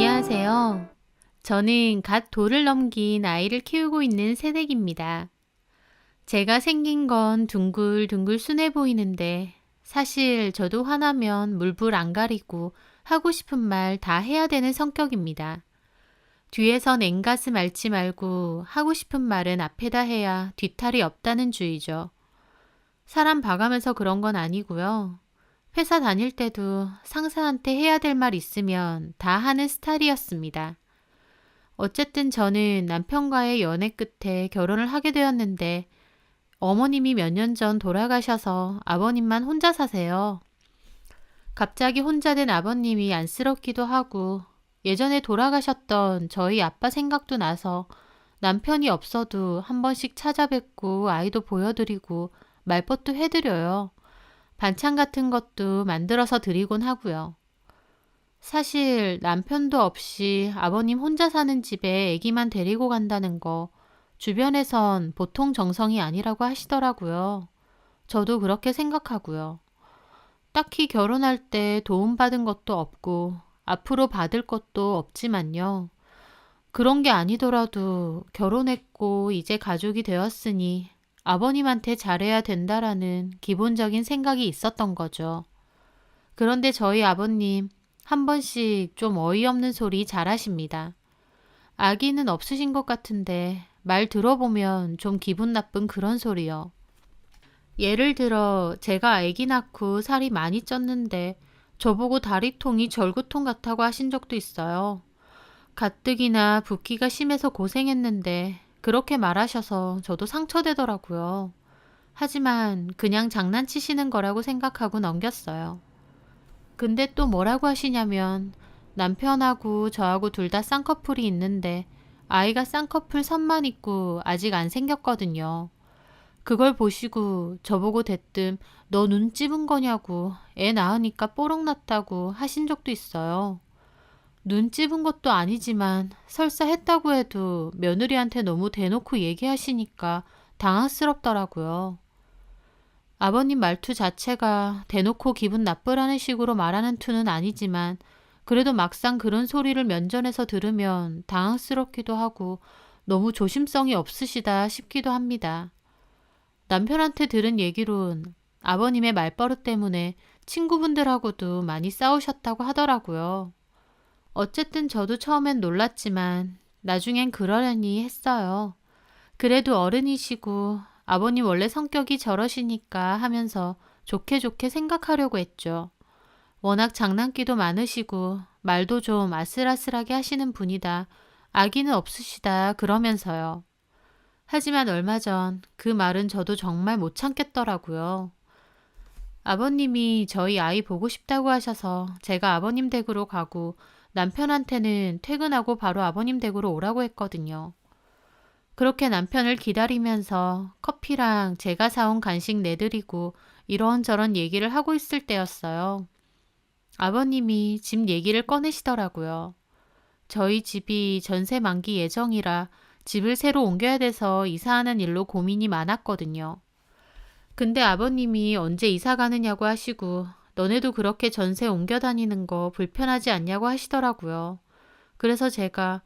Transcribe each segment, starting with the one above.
안녕하세요. 저는 갓 돌을 넘긴 아이를 키우고 있는 새댁입니다. 제가 생긴 건 둥글둥글 순해 보이는데 사실 저도 화나면 물불 안 가리고 하고 싶은 말 다 해야 되는 성격입니다. 뒤에선 앵가슴 앓지 말고 하고 싶은 말은 앞에다 해야 뒤탈이 없다는 주의죠. 사람 봐가면서 그런 건 아니고요. 회사 다닐 때도 상사한테 해야 될 말 있으면 다 하는 스타일이었습니다. 어쨌든 저는 남편과의 연애 끝에 결혼을 하게 되었는데 어머님이 몇 년 전 돌아가셔서 아버님만 혼자 사세요. 갑자기 혼자 된 아버님이 안쓰럽기도 하고 예전에 돌아가셨던 저희 아빠 생각도 나서 남편이 없어도 한 번씩 찾아뵙고 아이도 보여드리고 말벗도 해드려요. 반찬 같은 것도 만들어서 드리곤 하고요. 사실 남편도 없이 아버님 혼자 사는 집에 아기만 데리고 간다는 거 주변에선 보통 정성이 아니라고 하시더라고요. 저도 그렇게 생각하고요. 딱히 결혼할 때 도움받은 것도 없고 앞으로 받을 것도 없지만요. 그런 게 아니더라도 결혼했고 이제 가족이 되었으니 아버님한테 잘해야 된다라는 기본적인 생각이 있었던 거죠. 그런데 저희 아버님 한 번씩 좀 어이없는 소리 잘하십니다. 아기는 없으신 것 같은데 말 들어보면 좀 기분 나쁜 그런 소리요. 예를 들어 제가 아기 낳고 살이 많이 쪘는데 저보고 다리통이 절구통 같다고 하신 적도 있어요. 가뜩이나 붓기가 심해서 고생했는데 그렇게 말하셔서 저도 상처되더라고요. 하지만 그냥 장난치시는 거라고 생각하고 넘겼어요. 근데 또 뭐라고 하시냐면 남편하고 저하고 둘 다 쌍꺼풀이 있는데 아이가 쌍꺼풀 선만 있고 아직 안 생겼거든요. 그걸 보시고 저보고 대뜸 너 눈 찝은 거냐고 애 낳으니까 뽀록 났다고 하신 적도 있어요. 눈 찝은 것도 아니지만 설사 했다고 해도 며느리한테 너무 대놓고 얘기하시니까 당황스럽더라고요. 아버님 말투 자체가 대놓고 기분 나쁘라는 식으로 말하는 투는 아니지만 그래도 막상 그런 소리를 면전에서 들으면 당황스럽기도 하고 너무 조심성이 없으시다 싶기도 합니다. 남편한테 들은 얘기론 아버님의 말버릇 때문에 친구분들하고도 많이 싸우셨다고 하더라고요. 어쨌든 저도 처음엔 놀랐지만 나중엔 그러려니 했어요. 그래도 어른이시고 아버님 원래 성격이 저러시니까 하면서 좋게 좋게 생각하려고 했죠. 워낙 장난기도 많으시고 말도 좀 아슬아슬하게 하시는 분이다. 아기는 없으시다 그러면서요. 하지만 얼마 전 그 말은 저도 정말 못 참겠더라고요. 아버님이 저희 아이 보고 싶다고 하셔서 제가 아버님 댁으로 가고 남편한테는 퇴근하고 바로 아버님 댁으로 오라고 했거든요. 그렇게 남편을 기다리면서 커피랑 제가 사온 간식 내드리고 이런저런 얘기를 하고 있을 때였어요. 아버님이 집 얘기를 꺼내시더라고요. 저희 집이 전세 만기 예정이라 집을 새로 옮겨야 돼서 이사하는 일로 고민이 많았거든요. 근데 아버님이 언제 이사 가느냐고 하시고 너네도 그렇게 전세 옮겨 다니는 거 불편하지 않냐고 하시더라고요. 그래서 제가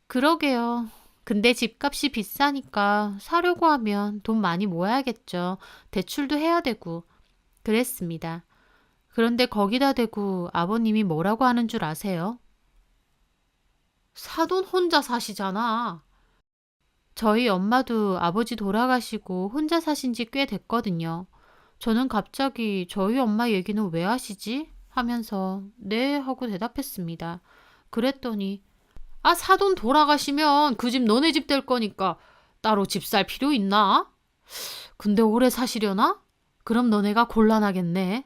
그러게요. 근데 집값이 비싸니까 사려고 하면 돈 많이 모아야겠죠. 대출도 해야 되고. 그랬습니다. 그런데 거기다 대고 아버님이 뭐라고 하는 줄 아세요? 사돈 혼자 사시잖아. 저희 엄마도 아버지 돌아가시고 혼자 사신 지 꽤 됐거든요. 저는 갑자기 저희 엄마 얘기는 왜 하시지? 하면서 네 하고 대답했습니다. 그랬더니 아, 사돈 돌아가시면 그 집 너네 집 될 거니까 따로 집 살 필요 있나? 근데 오래 사시려나? 그럼 너네가 곤란하겠네.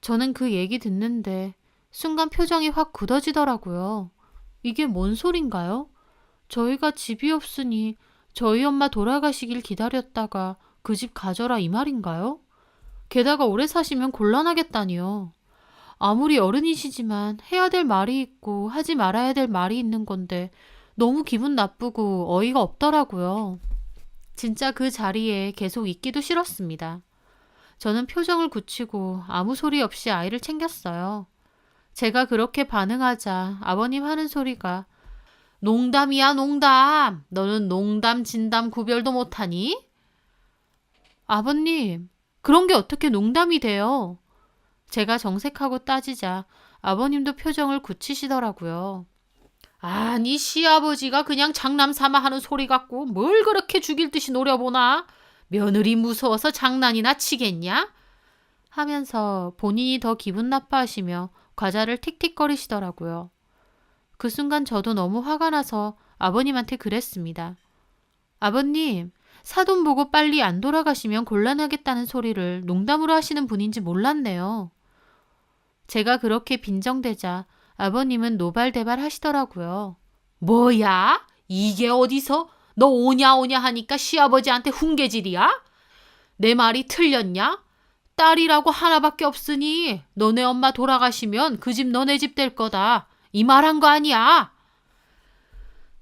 저는 그 얘기 듣는데 순간 표정이 확 굳어지더라고요. 이게 뭔 소린가요? 저희가 집이 없으니 저희 엄마 돌아가시길 기다렸다가 그 집 가져라 이 말인가요? 게다가 오래 사시면 곤란하겠다니요. 아무리 어른이시지만 해야 될 말이 있고 하지 말아야 될 말이 있는 건데 너무 기분 나쁘고 어이가 없더라고요. 진짜 그 자리에 계속 있기도 싫었습니다. 저는 표정을 굳히고 아무 소리 없이 아이를 챙겼어요. 제가 그렇게 반응하자 아버님 하는 소리가 농담이야 농담. 너는 농담 진담 구별도 못하니? 아버님, 그런 게 어떻게 농담이 돼요? 제가 정색하고 따지자 아버님도 표정을 굳히시더라고요. 아니 시아버지가 그냥 장남 삼아 하는 소리 같고 뭘 그렇게 죽일 듯이 노려보나? 며느리 무서워서 장난이나 치겠냐? 하면서 본인이 더 기분 나빠하시며 과자를 틱틱거리시더라고요. 그 순간 저도 너무 화가 나서 아버님한테 그랬습니다. 아버님, 사돈 보고 빨리 안 돌아가시면 곤란하겠다는 소리를 농담으로 하시는 분인지 몰랐네요. 제가 그렇게 빈정대자 아버님은 노발대발 하시더라고요. 뭐야? 이게 어디서? 너 오냐 오냐 하니까 시아버지한테 훈계질이야? 내 말이 틀렸냐? 딸이라고 하나밖에 없으니 너네 엄마 돌아가시면 그 집 너네 집 될 거다. 이 말한 거 아니야?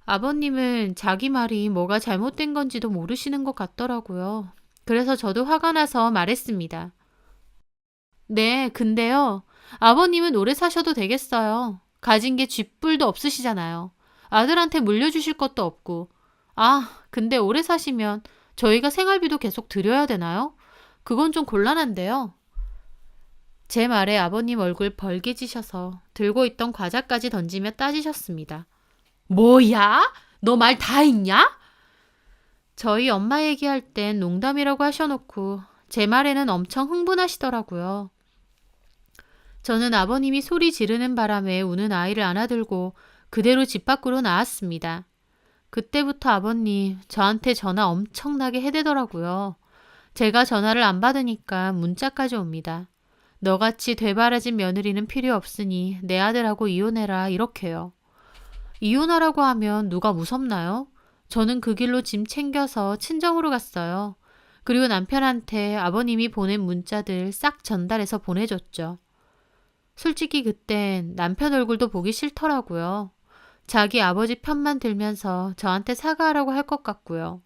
아버님은 자기 말이 뭐가 잘못된 건지도 모르시는 것 같더라고요. 그래서 저도 화가 나서 말했습니다. 네, 근데요. 아버님은 오래 사셔도 되겠어요. 가진 게 쥐뿔도 없으시잖아요. 아들한테 물려주실 것도 없고. 아, 근데 오래 사시면 저희가 생활비도 계속 드려야 되나요? 그건 좀 곤란한데요. 제 말에 아버님 얼굴 벌개지셔서 들고 있던 과자까지 던지며 따지셨습니다. 뭐야? 너 말 다 했냐? 저희 엄마 얘기할 땐 농담이라고 하셔놓고 제 말에는 엄청 흥분하시더라고요. 저는 아버님이 소리 지르는 바람에 우는 아이를 안아들고 그대로 집 밖으로 나왔습니다. 그때부터 아버님 저한테 전화 엄청나게 해대더라고요. 제가 전화를 안 받으니까 문자까지 옵니다. 너같이 되바라진 며느리는 필요 없으니 내 아들하고 이혼해라 이렇게요. 이혼하라고 하면 누가 무섭나요? 저는 그 길로 짐 챙겨서 친정으로 갔어요. 그리고 남편한테 아버님이 보낸 문자들 싹 전달해서 보내줬죠. 솔직히 그땐 남편 얼굴도 보기 싫더라고요. 자기 아버지 편만 들면서 저한테 사과하라고 할 것 같고요.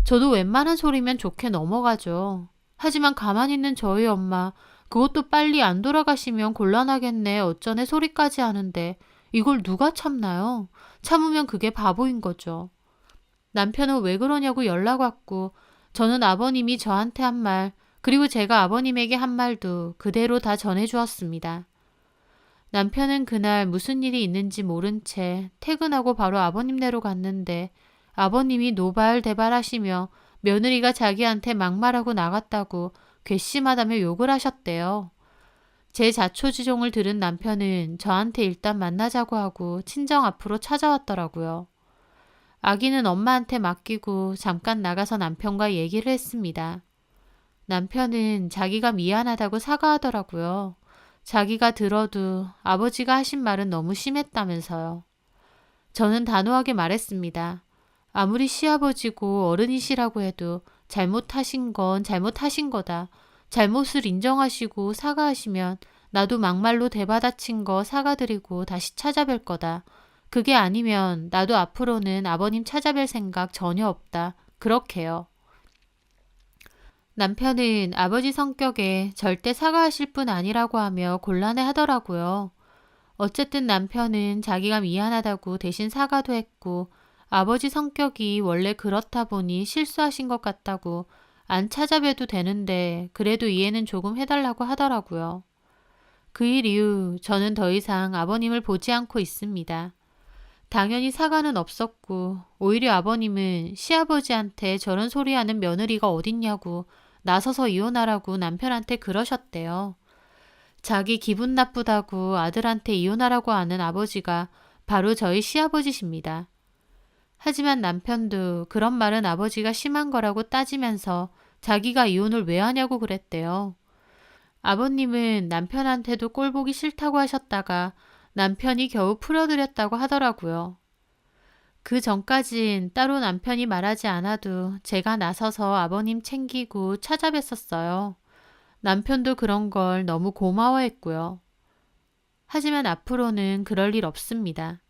저도 웬만한 소리면 좋게 넘어가죠. 하지만 가만히 있는 저희 엄마, 그것도 빨리 안 돌아가시면 곤란하겠네 어쩌네 소리까지 하는데 이걸 누가 참나요? 참으면 그게 바보인 거죠. 남편은 왜 그러냐고 연락 왔고 저는 아버님이 저한테 한 말, 그리고 제가 아버님에게 한 말도 그대로 다 전해주었습니다. 남편은 그날 무슨 일이 있는지 모른 채 퇴근하고 바로 아버님네로 갔는데 아버님이 노발대발하시며 며느리가 자기한테 막말하고 나갔다고 괘씸하다며 욕을 하셨대요. 제 자초지종을 들은 남편은 저한테 일단 만나자고 하고 친정 앞으로 찾아왔더라고요. 아기는 엄마한테 맡기고 잠깐 나가서 남편과 얘기를 했습니다. 남편은 자기가 미안하다고 사과하더라고요. 자기가 들어도 아버지가 하신 말은 너무 심했다면서요. 저는 단호하게 말했습니다. 아무리 시아버지고 어른이시라고 해도 잘못하신 건 잘못하신 거다. 잘못을 인정하시고 사과하시면 나도 막말로 대받아친 거 사과드리고 다시 찾아뵐 거다. 그게 아니면 나도 앞으로는 아버님 찾아뵐 생각 전혀 없다. 그렇게요. 남편은 아버지 성격에 절대 사과하실 분 아니라고 하며 곤란해 하더라고요. 어쨌든 남편은 자기가 미안하다고 대신 사과도 했고 아버지 성격이 원래 그렇다 보니 실수하신 것 같다고 안 찾아뵈도 되는데 그래도 이해는 조금 해달라고 하더라고요. 그 일 이후 저는 더 이상 아버님을 보지 않고 있습니다. 당연히 사과는 없었고 오히려 아버님은 시아버지한테 저런 소리 하는 며느리가 어딨냐고 나서서 이혼하라고 남편한테 그러셨대요. 자기 기분 나쁘다고 아들한테 이혼하라고 하는 아버지가 바로 저희 시아버지십니다. 하지만 남편도 그런 말은 아버지가 심한 거라고 따지면서 자기가 이혼을 왜 하냐고 그랬대요. 아버님은 남편한테도 꼴보기 싫다고 하셨다가 남편이 겨우 풀어드렸다고 하더라고요. 그 전까진 따로 남편이 말하지 않아도 제가 나서서 아버님 챙기고 찾아뵀었어요. 남편도 그런 걸 너무 고마워했고요. 하지만 앞으로는 그럴 일 없습니다.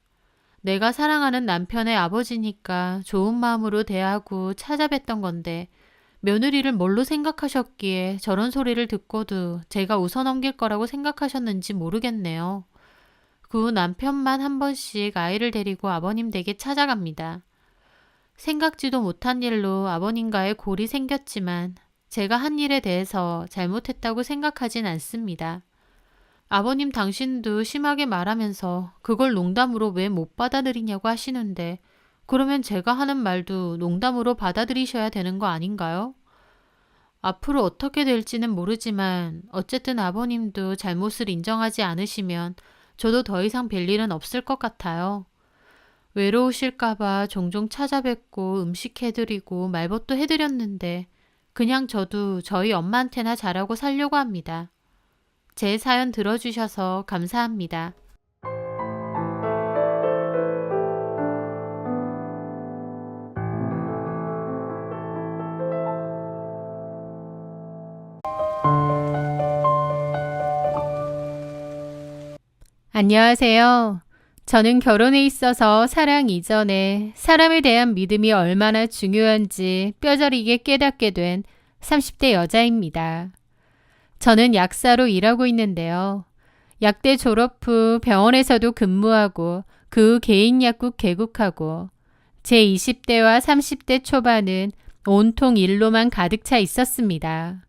내가 사랑하는 남편의 아버지니까 좋은 마음으로 대하고 찾아뵀던 건데 며느리를 뭘로 생각하셨기에 저런 소리를 듣고도 제가 웃어넘길 거라고 생각하셨는지 모르겠네요. 그 후 남편만 한 번씩 아이를 데리고 아버님 댁에 찾아갑니다. 생각지도 못한 일로 아버님과의 골이 생겼지만 제가 한 일에 대해서 잘못했다고 생각하진 않습니다. 아버님 당신도 심하게 말하면서 그걸 농담으로 왜 못 받아들이냐고 하시는데 그러면 제가 하는 말도 농담으로 받아들이셔야 되는 거 아닌가요? 앞으로 어떻게 될지는 모르지만 어쨌든 아버님도 잘못을 인정하지 않으시면 저도 더 이상 뵐 일은 없을 것 같아요. 외로우실까봐 종종 찾아뵙고 음식 해드리고 말벗도 해드렸는데 그냥 저도 저희 엄마한테나 잘하고 살려고 합니다. 제 사연 들어주셔서 감사합니다. 안녕하세요. 저는 결혼에 있어서 사랑 이전에 사람에 대한 믿음이 얼마나 중요한지 뼈저리게 깨닫게 된 30대 여자입니다. 저는 약사로 일하고 있는데요. 약대 졸업 후 병원에서도 근무하고 그 후 개인 약국 개국하고 제 20대와 30대 초반은 온통 일로만 가득 차 있었습니다.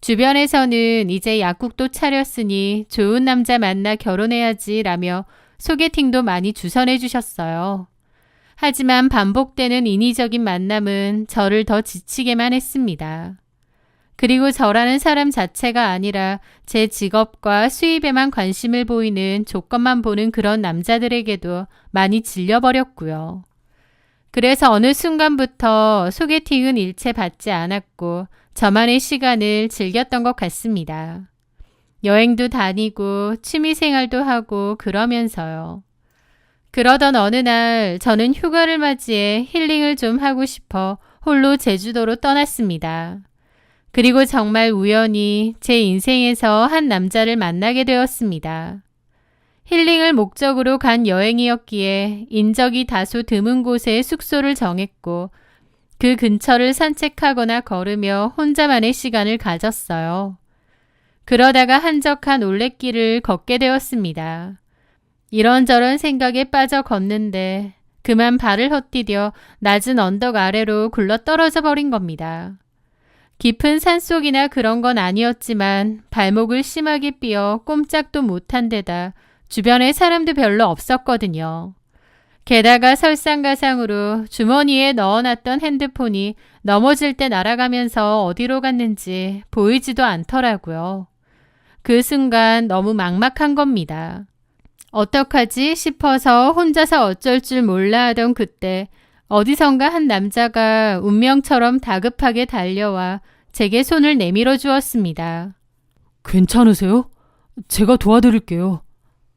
주변에서는 이제 약국도 차렸으니 좋은 남자 만나 결혼해야지 라며 소개팅도 많이 주선해 주셨어요. 하지만 반복되는 인위적인 만남은 저를 더 지치게만 했습니다. 그리고 저라는 사람 자체가 아니라 제 직업과 수입에만 관심을 보이는 조건만 보는 그런 남자들에게도 많이 질려버렸고요. 그래서 어느 순간부터 소개팅은 일체 받지 않았고 저만의 시간을 즐겼던 것 같습니다. 여행도 다니고 취미생활도 하고 그러면서요. 그러던 어느 날 저는 휴가를 맞이해 힐링을 좀 하고 싶어 홀로 제주도로 떠났습니다. 그리고 정말 우연히 제 인생에서 한 남자를 만나게 되었습니다. 힐링을 목적으로 간 여행이었기에 인적이 다소 드문 곳에 숙소를 정했고 그 근처를 산책하거나 걸으며 혼자만의 시간을 가졌어요. 그러다가 한적한 올레길을 걷게 되었습니다. 이런저런 생각에 빠져 걷는데 그만 발을 헛디뎌 낮은 언덕 아래로 굴러 떨어져 버린 겁니다. 깊은 산속이나 그런 건 아니었지만 발목을 심하게 삐어 꼼짝도 못한 데다 주변에 사람도 별로 없었거든요. 게다가 설상가상으로 주머니에 넣어놨던 핸드폰이 넘어질 때 날아가면서 어디로 갔는지 보이지도 않더라고요. 그 순간 너무 막막한 겁니다. 어떡하지 싶어서 혼자서 어쩔 줄 몰라 하던 그때 어디선가 한 남자가 운명처럼 다급하게 달려와 제게 손을 내밀어 주었습니다. 괜찮으세요? 제가 도와드릴게요.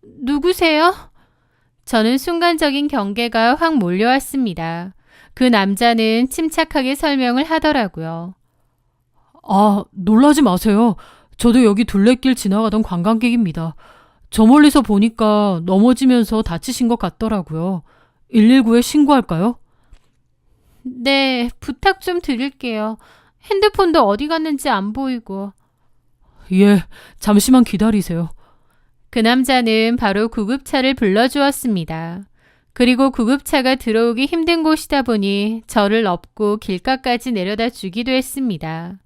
누구세요? 저는 순간적인 경계가 확 몰려왔습니다. 그 남자는 침착하게 설명을 하더라고요. 아, 놀라지 마세요. 저도 여기 둘레길 지나가던 관광객입니다. 저 멀리서 보니까 넘어지면서 다치신 것 같더라고요. 119에 신고할까요? 네, 부탁 좀 드릴게요. 핸드폰도 어디 갔는지 안 보이고. 예, 잠시만 기다리세요. 그 남자는 바로 구급차를 불러주었습니다. 그리고 구급차가 들어오기 힘든 곳이다 보니 저를 업고 길가까지 내려다 주기도 했습니다.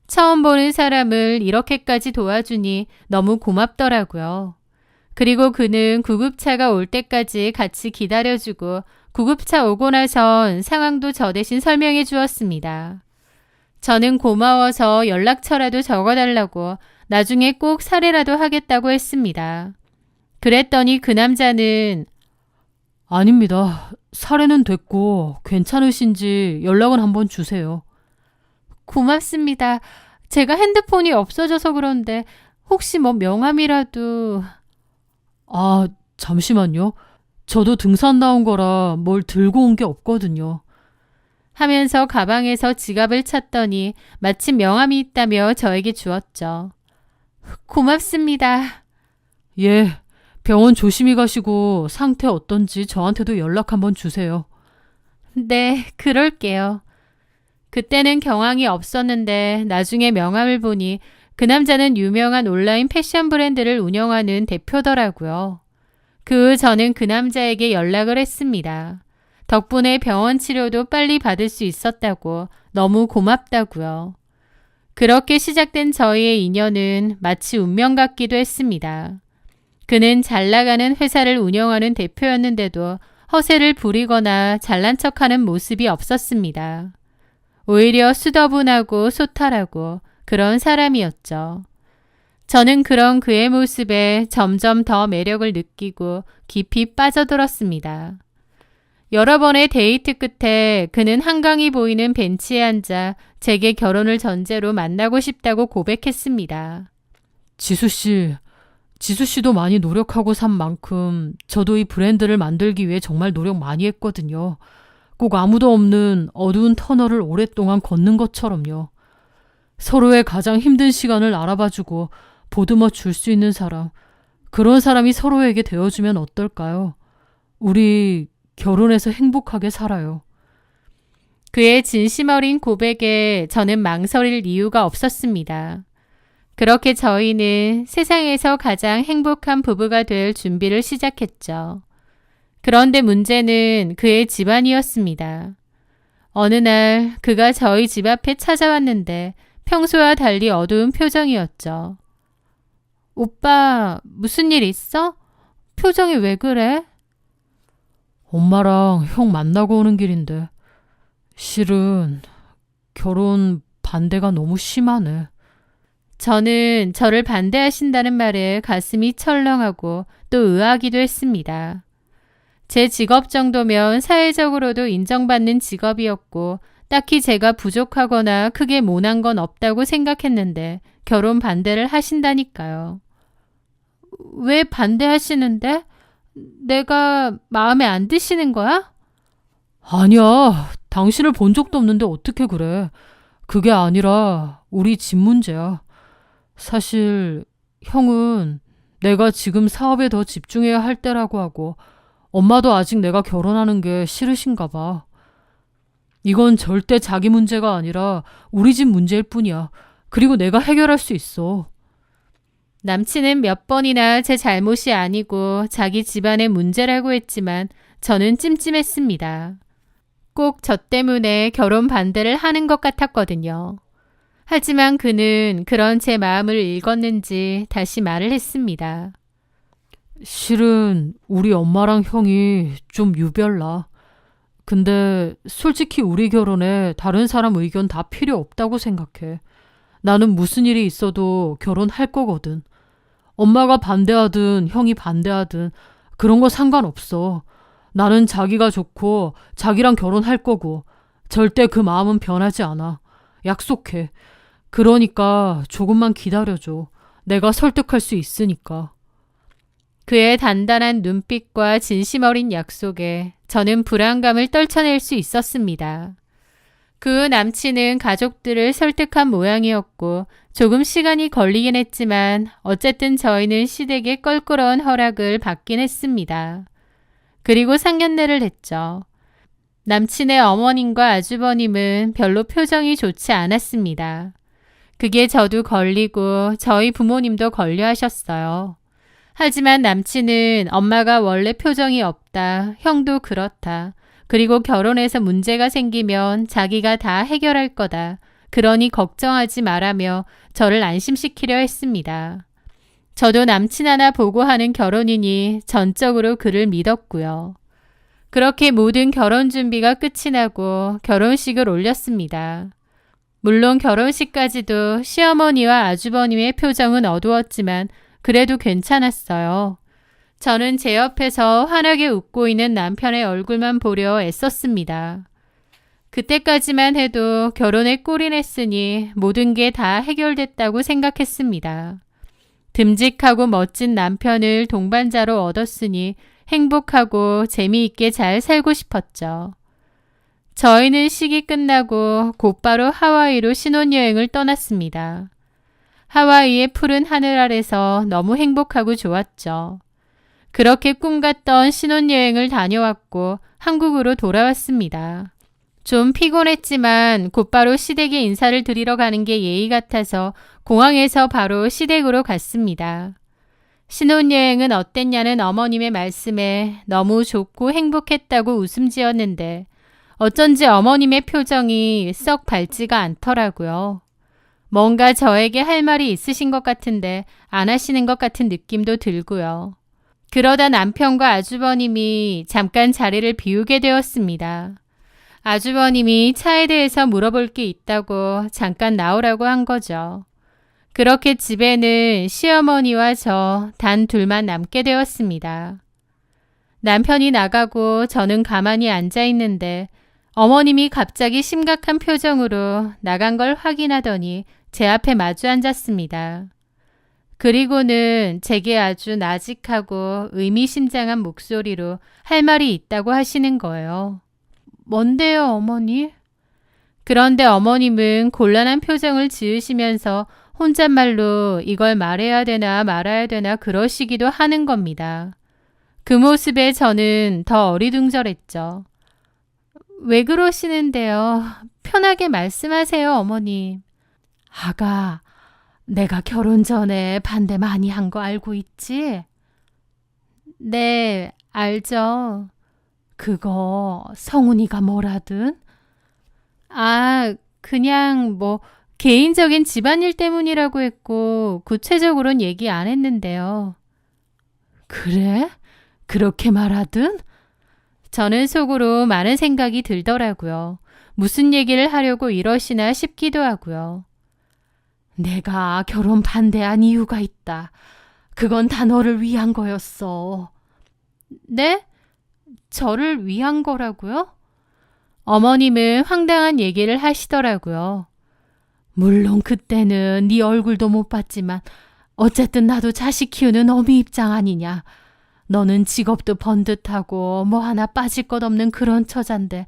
처음 보는 사람을 이렇게까지 도와주니 너무 고맙더라고요. 그리고 그는 구급차가 올 때까지 같이 기다려주고 구급차 오고 나선 상황도 저 대신 설명해 주었습니다. 저는 고마워서 연락처라도 적어달라고 나중에 꼭 사례라도 하겠다고 했습니다. 그랬더니 그 남자는 아닙니다. 사례는 됐고 괜찮으신지 연락은 한번 주세요. 고맙습니다. 제가 핸드폰이 없어져서 그런데 혹시 뭐 명함이라도... 아, 잠시만요. 저도 등산 나온 거라 뭘 들고 온 게 없거든요. 하면서 가방에서 지갑을 찾더니 마침 명함이 있다며 저에게 주었죠. 고맙습니다. 예, 병원 조심히 가시고 상태 어떤지 저한테도 연락 한번 주세요. 네, 그럴게요. 그때는 경황이 없었는데 나중에 명함을 보니 그 남자는 유명한 온라인 패션 브랜드를 운영하는 대표더라고요. 그 후 저는 그 남자에게 연락을 했습니다. 덕분에 병원 치료도 빨리 받을 수 있었다고, 너무 고맙다고요. 그렇게 시작된 저희의 인연은 마치 운명 같기도 했습니다. 그는 잘 나가는 회사를 운영하는 대표였는데도 허세를 부리거나 잘난 척하는 모습이 없었습니다. 오히려 수더분하고 소탈하고 그런 사람이었죠. 저는 그런 그의 모습에 점점 더 매력을 느끼고 깊이 빠져들었습니다. 여러 번의 데이트 끝에 그는 한강이 보이는 벤치에 앉아 제게 결혼을 전제로 만나고 싶다고 고백했습니다. 지수 씨도 많이 노력하고 산 만큼 저도 이 브랜드를 만들기 위해 정말 노력 많이 했거든요. 꼭 아무도 없는 어두운 터널을 오랫동안 걷는 것처럼요. 서로의 가장 힘든 시간을 알아봐주고 보듬어 줄 수 있는 사람, 그런 사람이 서로에게 되어주면 어떨까요? 우리 결혼해서 행복하게 살아요. 그의 진심 어린 고백에 저는 망설일 이유가 없었습니다. 그렇게 저희는 세상에서 가장 행복한 부부가 될 준비를 시작했죠. 그런데 문제는 그의 집안이었습니다. 어느 날 그가 저희 집 앞에 찾아왔는데 평소와 달리 어두운 표정이었죠. 오빠, 무슨 일 있어? 표정이 왜 그래? 엄마랑 형 만나고 오는 길인데 실은 결혼 반대가 너무 심하네. 저는 저를 반대하신다는 말에 가슴이 철렁하고 또 의아하기도 했습니다. 제 직업 정도면 사회적으로도 인정받는 직업이었고 딱히 제가 부족하거나 크게 모난 건 없다고 생각했는데 결혼 반대를 하신다니까요. 왜 반대하시는데? 내가 마음에 안 드시는 거야? 아니야, 당신을 본 적도 없는데 어떻게 그래. 그게 아니라 우리 집 문제야. 사실 형은 내가 지금 사업에 더 집중해야 할 때라고 하고 엄마도 아직 내가 결혼하는 게 싫으신가 봐. 이건 절대 자기 문제가 아니라 우리 집 문제일 뿐이야. 그리고 내가 해결할 수 있어. 남친은 몇 번이나 제 잘못이 아니고 자기 집안의 문제라고 했지만 저는 찜찜했습니다. 꼭 저 때문에 결혼 반대를 하는 것 같았거든요. 하지만 그는 그런 제 마음을 읽었는지 다시 말을 했습니다. 실은 우리 엄마랑 형이 좀 유별나. 근데 솔직히 우리 결혼에 다른 사람 의견 다 필요 없다고 생각해. 나는 무슨 일이 있어도 결혼할 거거든. 엄마가 반대하든 형이 반대하든 그런 거 상관없어. 나는 자기가 좋고 자기랑 결혼할 거고 절대 그 마음은 변하지 않아. 약속해. 그러니까 조금만 기다려줘. 내가 설득할 수 있으니까. 그의 단단한 눈빛과 진심 어린 약속에 저는 불안감을 떨쳐낼 수 있었습니다. 그 남친은 가족들을 설득한 모양이었고 조금 시간이 걸리긴 했지만 어쨌든 저희는 시댁의 껄끄러운 허락을 받긴 했습니다. 그리고 상견례를 했죠. 남친의 어머님과 아주버님은 별로 표정이 좋지 않았습니다. 그게 저도 걸리고 저희 부모님도 걸려 하셨어요. 하지만 남친은 엄마가 원래 표정이 없다, 형도 그렇다, 그리고 결혼해서 문제가 생기면 자기가 다 해결할 거다, 그러니 걱정하지 말라며 저를 안심시키려 했습니다. 저도 남친 하나 보고 하는 결혼이니 전적으로 그를 믿었고요. 그렇게 모든 결혼 준비가 끝이 나고 결혼식을 올렸습니다. 물론 결혼식까지도 시어머니와 아주버님의 표정은 어두웠지만 그래도 괜찮았어요. 저는 제 옆에서 환하게 웃고 있는 남편의 얼굴만 보려 애썼습니다. 그때까지만 해도 결혼에 꼴이 냈으니 모든 게 다 해결됐다고 생각했습니다. 듬직하고 멋진 남편을 동반자로 얻었으니 행복하고 재미있게 잘 살고 싶었죠. 저희는 식이 끝나고 곧바로 하와이로 신혼여행을 떠났습니다. 하와이의 푸른 하늘 아래서 너무 행복하고 좋았죠. 그렇게 꿈같던 신혼여행을 다녀왔고 한국으로 돌아왔습니다. 좀 피곤했지만 곧바로 시댁에 인사를 드리러 가는 게 예의 같아서 공항에서 바로 시댁으로 갔습니다. 신혼여행은 어땠냐는 어머님의 말씀에 너무 좋고 행복했다고 웃음 지었는데 어쩐지 어머님의 표정이 썩 밝지가 않더라고요. 뭔가 저에게 할 말이 있으신 것 같은데 안 하시는 것 같은 느낌도 들고요. 그러다 남편과 아주버님이 잠깐 자리를 비우게 되었습니다. 아주버님이 차에 대해서 물어볼 게 있다고 잠깐 나오라고 한 거죠. 그렇게 집에는 시어머니와 저 단 둘만 남게 되었습니다. 남편이 나가고 저는 가만히 앉아 있는데 어머님이 갑자기 심각한 표정으로 나간 걸 확인하더니 제 앞에 마주 앉았습니다. 그리고는 제게 아주 나직하고 의미심장한 목소리로 할 말이 있다고 하시는 거예요. 뭔데요, 어머니? 그런데 어머님은 곤란한 표정을 지으시면서 혼잣말로 이걸 말해야 되나 말아야 되나 그러시기도 하는 겁니다. 그 모습에 저는 더 어리둥절했죠. 왜 그러시는데요? 편하게 말씀하세요, 어머님. 아가, 내가 결혼 전에 반대 많이 한 거 알고 있지? 네, 알죠. 그거 성훈이가 뭐라든? 그냥 개인적인 집안일 때문이라고 했고 구체적으로는 얘기 안 했는데요. 그래? 그렇게 말하든? 저는 속으로 많은 생각이 들더라고요. 무슨 얘기를 하려고 이러시나 싶기도 하고요. 내가 결혼 반대한 이유가 있다. 그건 다 너를 위한 거였어. 네? 저를 위한 거라고요? 어머님은 황당한 얘기를 하시더라고요. 물론 그때는 네 얼굴도 못 봤지만 어쨌든 나도 자식 키우는 어미 입장 아니냐. 너는 직업도 번듯하고 뭐 하나 빠질 것 없는 그런 처잔데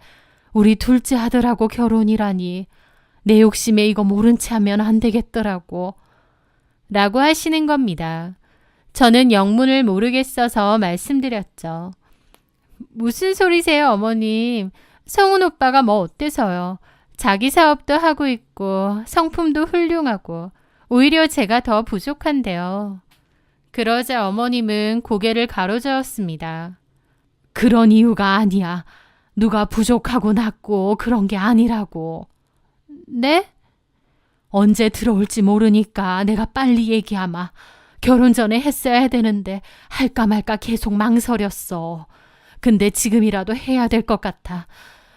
우리 둘째 아들하고 결혼이라니. 내 욕심에 이거 모른 체 하면 안 되겠더라고. 라고 하시는 겁니다. 저는 영문을 모르겠어서 말씀드렸죠. 무슨 소리세요, 어머님? 성훈 오빠가 뭐 어때서요? 자기 사업도 하고 있고 성품도 훌륭하고 오히려 제가 더 부족한데요. 그러자 어머님은 고개를 가로저었습니다. 그런 이유가 아니야. 누가 부족하고 낮고 그런 게 아니라고. 네? 언제 들어올지 모르니까 내가 빨리 얘기하마. 결혼 전에 했어야 되는데 할까 말까 계속 망설였어. 근데 지금이라도 해야 될 것 같아.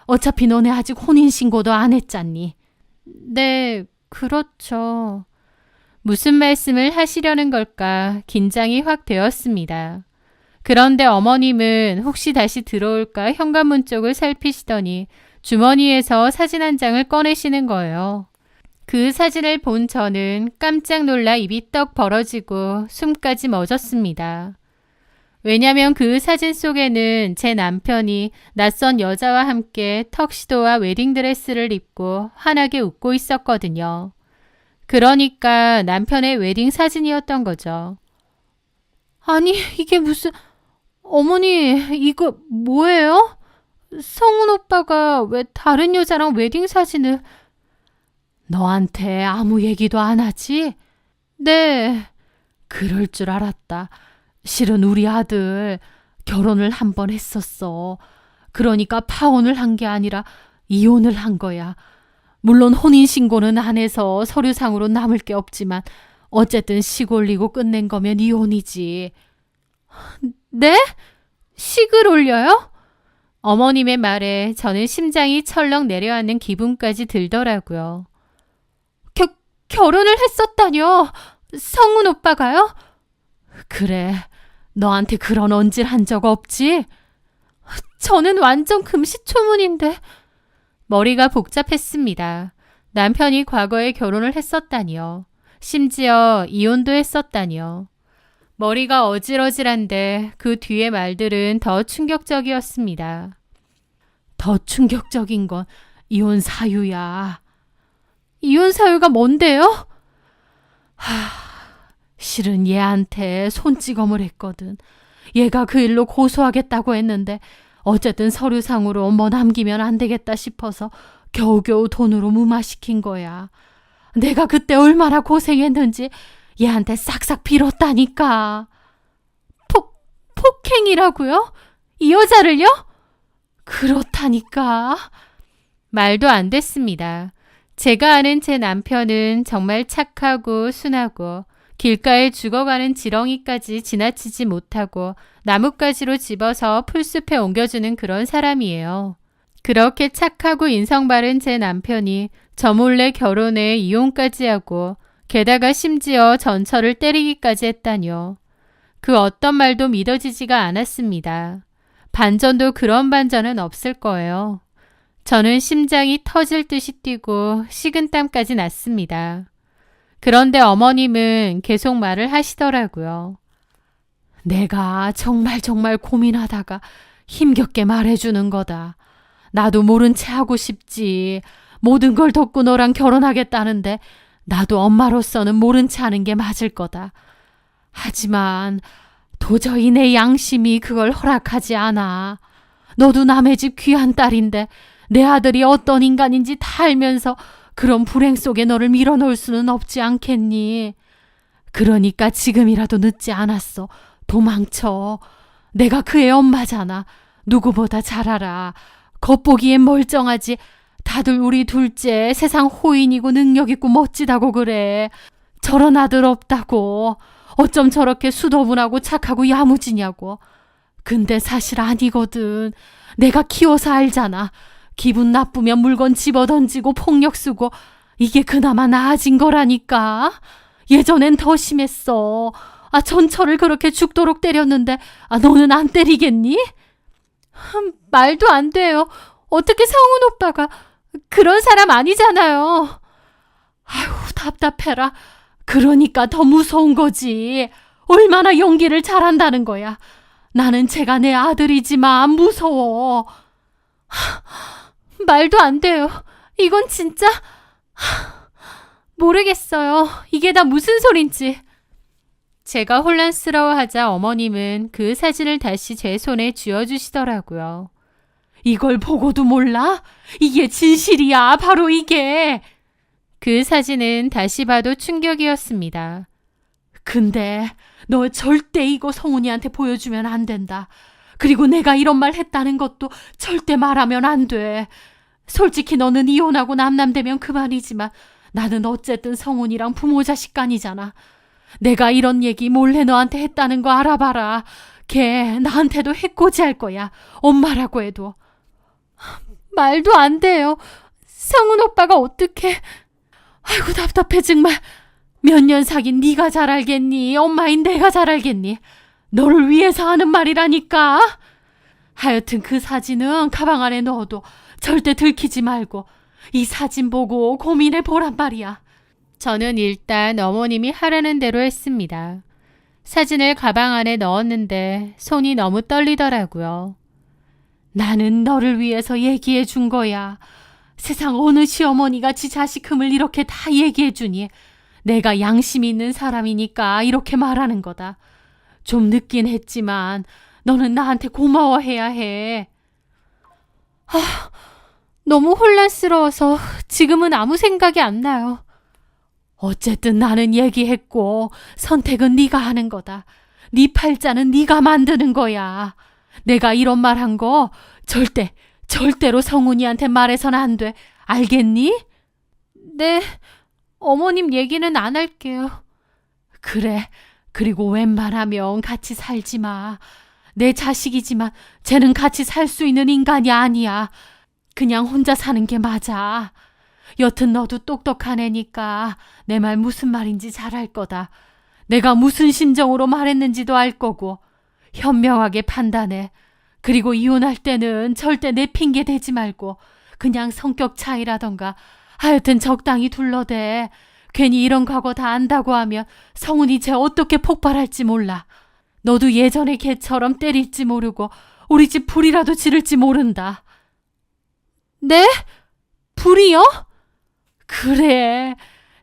어차피 너네 아직 혼인신고도 안 했잖니. 네, 그렇죠. 무슨 말씀을 하시려는 걸까 긴장이 확 되었습니다. 그런데 어머님은 혹시 다시 들어올까 현관문 쪽을 살피시더니 주머니에서 사진 한 장을 꺼내시는 거예요. 그 사진을 본 저는 깜짝 놀라 입이 떡 벌어지고 숨까지 멎었습니다. 왜냐면 그 사진 속에는 제 남편이 낯선 여자와 함께 턱시도와 웨딩드레스를 입고 환하게 웃고 있었거든요. 그러니까 남편의 웨딩 사진이었던 거죠. 아니, 이게 무슨... 어머니, 이거 뭐예요? 성훈 오빠가 왜 다른 여자랑 웨딩 사진을... 너한테 아무 얘기도 안 하지? 네, 그럴 줄 알았다. 실은 우리 아들 결혼을 한 번 했었어. 그러니까 파혼을 한 게 아니라 이혼을 한 거야. 물론 혼인신고는 안 해서 서류상으로 남을 게 없지만 어쨌든 식 올리고 끝낸 거면 이혼이지. 네? 식을 올려요? 어머님의 말에 저는 심장이 철렁 내려앉는 기분까지 들더라고요. 결혼을 했었다뇨? 성훈 오빠가요? 그래, 너한테 그런 언질 한 적 없지? 저는 완전 금시초문인데. 머리가 복잡했습니다. 남편이 과거에 결혼을 했었다니요. 심지어 이혼도 했었다니요. 머리가 어질어질한데 그 뒤의 말들은 더 충격적이었습니다. 더 충격적인 건 이혼 사유야. 이혼 사유가 뭔데요? 실은 얘한테 손찌검을 했거든. 얘가 그 일로 고소하겠다고 했는데 어쨌든 서류상으로 뭐 남기면 안 되겠다 싶어서 겨우겨우 돈으로 무마시킨 거야. 내가 그때 얼마나 고생했는지 얘한테 싹싹 빌었다니까. 폭행이라고요? 이 여자를요? 그렇다니까. 말도 안 됐습니다. 제가 아는 제 남편은 정말 착하고 순하고 길가에 죽어가는 지렁이까지 지나치지 못하고 나뭇가지로 집어서 풀숲에 옮겨주는 그런 사람이에요. 그렇게 착하고 인성 바른 제 남편이 저 몰래 결혼해 이혼까지 하고 게다가 심지어 전처를 때리기까지 했다뇨. 그 어떤 말도 믿어지지가 않았습니다. 반전도 그런 반전은 없을 거예요. 저는 심장이 터질 듯이 뛰고 식은땀까지 났습니다. 그런데 어머님은 계속 말을 하시더라고요. 내가 정말 고민하다가 힘겹게 말해주는 거다. 나도 모른 채 하고 싶지. 모든 걸 덮고 너랑 결혼하겠다는데 나도 엄마로서는 모른 채 하는 게 맞을 거다. 하지만 도저히 내 양심이 그걸 허락하지 않아. 너도 남의 집 귀한 딸인데 내 아들이 어떤 인간인지 다 알면서 그런 불행 속에 너를 밀어넣을 수는 없지 않겠니? 그러니까 지금이라도 늦지 않았어. 도망쳐. 내가 그의 엄마잖아. 누구보다 잘 알아. 겉보기엔 멀쩡하지. 다들 우리 둘째 세상 호인이고 능력있고 멋지다고 그래. 저런 아들 없다고. 어쩜 저렇게 수더분하고 착하고 야무지냐고. 근데 사실 아니거든. 내가 키워서 알잖아. 기분 나쁘면 물건 집어던지고 폭력 쓰고 이게 그나마 나아진 거라니까. 예전엔 더 심했어. 전처를 그렇게 죽도록 때렸는데 너는 안 때리겠니? 말도 안 돼요. 어떻게 성훈 오빠가 그런 사람 아니잖아요. 아휴, 답답해라. 그러니까 더 무서운 거지. 얼마나 연기를 잘한다는 거야. 나는 제가 내 아들이지만 무서워. 말도 안 돼요. 이건 진짜 모르겠어요. 이게 다 무슨 소린지. 제가 혼란스러워하자 어머님은 그 사진을 다시 제 손에 쥐어주시더라고요. 이걸 보고도 몰라? 이게 진실이야. 바로 이게. 그 사진은 다시 봐도 충격이었습니다. 근데 너 절대 이거 성훈이한테 보여주면 안 된다. 그리고 내가 이런 말 했다는 것도 절대 말하면 안 돼. 솔직히 너는 이혼하고 남남되면 그만이지만 나는 어쨌든 성훈이랑 부모 자식간이잖아. 내가 이런 얘기 몰래 너한테 했다는 거 알아봐라. 걔 나한테도 해코지할 거야. 엄마라고 해도. 말도 안 돼요. 성훈 오빠가 어떻게... 아이고 답답해 정말. 몇 년 사귄 네가 잘 알겠니? 엄마인 내가 잘 알겠니? 너를 위해서 하는 말이라니까. 하여튼 그 사진은 가방 안에 넣어도 절대 들키지 말고 이 사진 보고 고민해 보란 말이야. 저는 일단 어머님이 하라는 대로 했습니다. 사진을 가방 안에 넣었는데 손이 너무 떨리더라고요. 나는 너를 위해서 얘기해 준 거야. 세상 어느 시어머니가 지 자식 흠을 이렇게 다 얘기해 주니. 내가 양심 있는 사람이니까 이렇게 말하는 거다. 좀 늦긴 했지만 너는 나한테 고마워해야 해. 너무 혼란스러워서 지금은 아무 생각이 안 나요. 어쨌든 나는 얘기했고 선택은 네가 하는 거다. 네 팔자는 네가 만드는 거야. 내가 이런 말 한 거 절대로 성훈이한테 말해서는 안 돼. 알겠니? 네, 어머님 얘기는 안 할게요. 그래. 그리고 웬만하면 같이 살지 마. 내 자식이지만 쟤는 같이 살 수 있는 인간이 아니야. 그냥 혼자 사는 게 맞아. 여튼 너도 똑똑한 애니까 내 말 무슨 말인지 잘 알 거다. 내가 무슨 심정으로 말했는지도 알 거고 현명하게 판단해. 그리고 이혼할 때는 절대 내 핑계 대지 말고 그냥 성격 차이라던가 하여튼 적당히 둘러대. 괜히 이런 과거 다 안다고 하면 성훈이 쟤 어떻게 폭발할지 몰라. 너도 예전에 걔처럼 때릴지 모르고 우리 집 불이라도 지를지 모른다. 네? 불이요? 그래.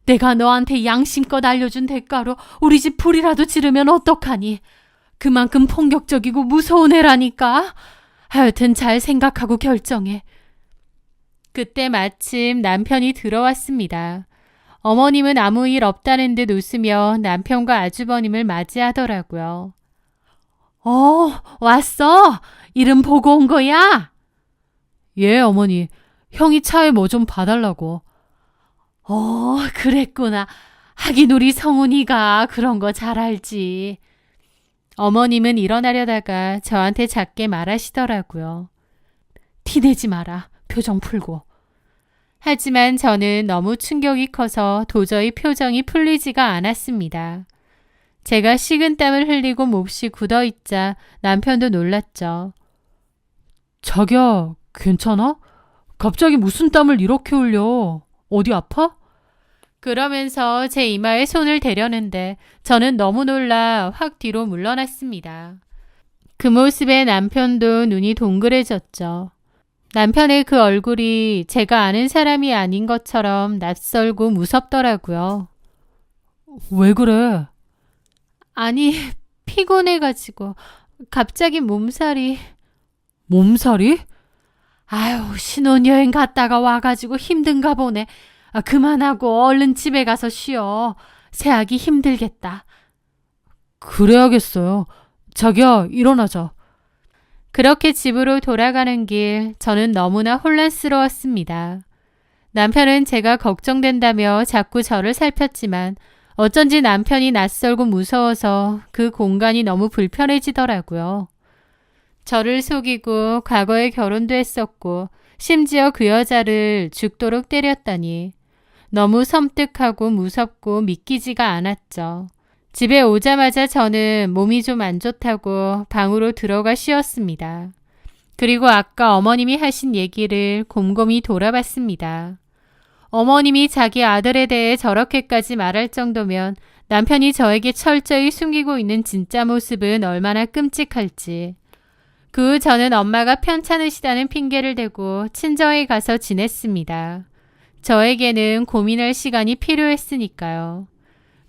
내가 너한테 양심껏 알려준 대가로 우리 집 불이라도 지르면 어떡하니. 그만큼 폭력적이고 무서운 애라니까. 하여튼 잘 생각하고 결정해. 그때 마침 남편이 들어왔습니다. 어머님은 아무 일 없다는 듯 웃으며 남편과 아주버님을 맞이하더라고요. 왔어? 이름 보고 온 거야? 예, 어머니. 형이 차에 뭐 좀 봐달라고. 그랬구나. 하긴 우리 성훈이가 그런 거 잘 알지. 어머님은 일어나려다가 저한테 작게 말하시더라고요. 티내지 마라. 표정 풀고. 하지만 저는 너무 충격이 커서 도저히 표정이 풀리지가 않았습니다. 제가 식은땀을 흘리고 몹시 굳어있자 남편도 놀랐죠. 자기야, 괜찮아? 갑자기 무슨 땀을 이렇게 흘려? 어디 아파? 그러면서 제 이마에 손을 대려는데 저는 너무 놀라 확 뒤로 물러났습니다. 그 모습에 남편도 눈이 동그래졌죠. 남편의 그 얼굴이 제가 아는 사람이 아닌 것처럼 낯설고 무섭더라고요. 왜 그래? 아니, 피곤해가지고 갑자기 몸살이... 몸살이? 아유, 신혼여행 갔다가 와가지고 힘든가 보네. 그만하고 얼른 집에 가서 쉬어. 새하기 힘들겠다. 그래야겠어요. 자기야, 일어나자. 그렇게 집으로 돌아가는 길 저는 너무나 혼란스러웠습니다. 남편은 제가 걱정된다며 자꾸 저를 살폈지만 어쩐지 남편이 낯설고 무서워서 그 공간이 너무 불편해지더라고요. 저를 속이고 과거에 결혼도 했었고 심지어 그 여자를 죽도록 때렸다니 너무 섬뜩하고 무섭고 믿기지가 않았죠. 집에 오자마자 저는 몸이 좀 안 좋다고 방으로 들어가 쉬었습니다. 그리고 아까 어머님이 하신 얘기를 곰곰이 돌아봤습니다. 어머님이 자기 아들에 대해 저렇게까지 말할 정도면 남편이 저에게 철저히 숨기고 있는 진짜 모습은 얼마나 끔찍할지. 그 후 저는 엄마가 편찮으시다는 핑계를 대고 친정에 가서 지냈습니다. 저에게는 고민할 시간이 필요했으니까요.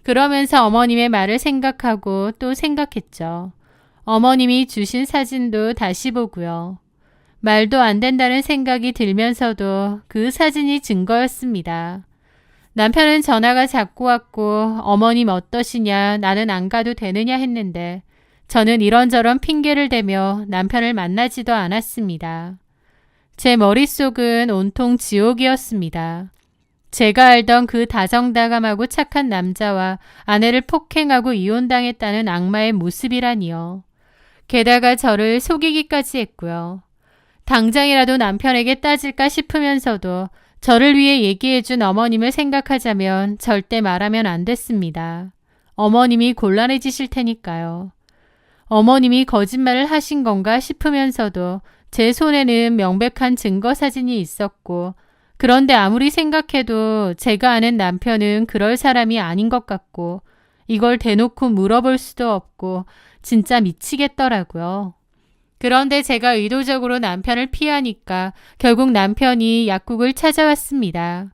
그러면서 어머님의 말을 생각하고 또 생각했죠. 어머님이 주신 사진도 다시 보고요. 말도 안 된다는 생각이 들면서도 그 사진이 증거였습니다. 남편은 전화가 자꾸 왔고 어머님 어떠시냐 나는 안 가도 되느냐 했는데 저는 이런저런 핑계를 대며 남편을 만나지도 않았습니다. 제 머릿속은 온통 지옥이었습니다. 제가 알던 그 다정다감하고 착한 남자와 아내를 폭행하고 이혼당했다는 악마의 모습이라니요. 게다가 저를 속이기까지 했고요. 당장이라도 남편에게 따질까 싶으면서도 저를 위해 얘기해준 어머님을 생각하자면 절대 말하면 안 됐습니다. 어머님이 곤란해지실 테니까요. 어머님이 거짓말을 하신 건가 싶으면서도 제 손에는 명백한 증거 사진이 있었고 그런데 아무리 생각해도 제가 아는 남편은 그럴 사람이 아닌 것 같고 이걸 대놓고 물어볼 수도 없고 진짜 미치겠더라고요. 그런데 제가 의도적으로 남편을 피하니까 결국 남편이 약국을 찾아왔습니다.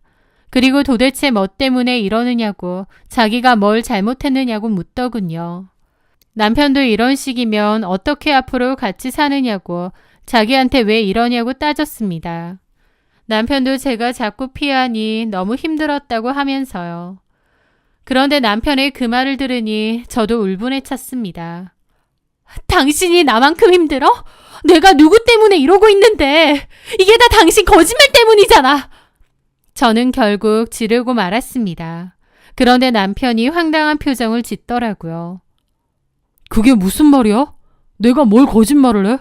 그리고 도대체 뭐 때문에 이러느냐고 자기가 뭘 잘못했느냐고 묻더군요. 남편도 이런 식이면 어떻게 앞으로 같이 사느냐고 자기한테 왜 이러냐고 따졌습니다. 남편도 제가 자꾸 피하니 너무 힘들었다고 하면서요. 그런데 남편의 그 말을 들으니 저도 울분에 찼습니다. 당신이 나만큼 힘들어? 내가 누구 때문에 이러고 있는데 이게 다 당신 거짓말 때문이잖아. 저는 결국 지르고 말았습니다. 그런데 남편이 황당한 표정을 짓더라고요. 그게 무슨 말이야? 내가 뭘 거짓말을 해?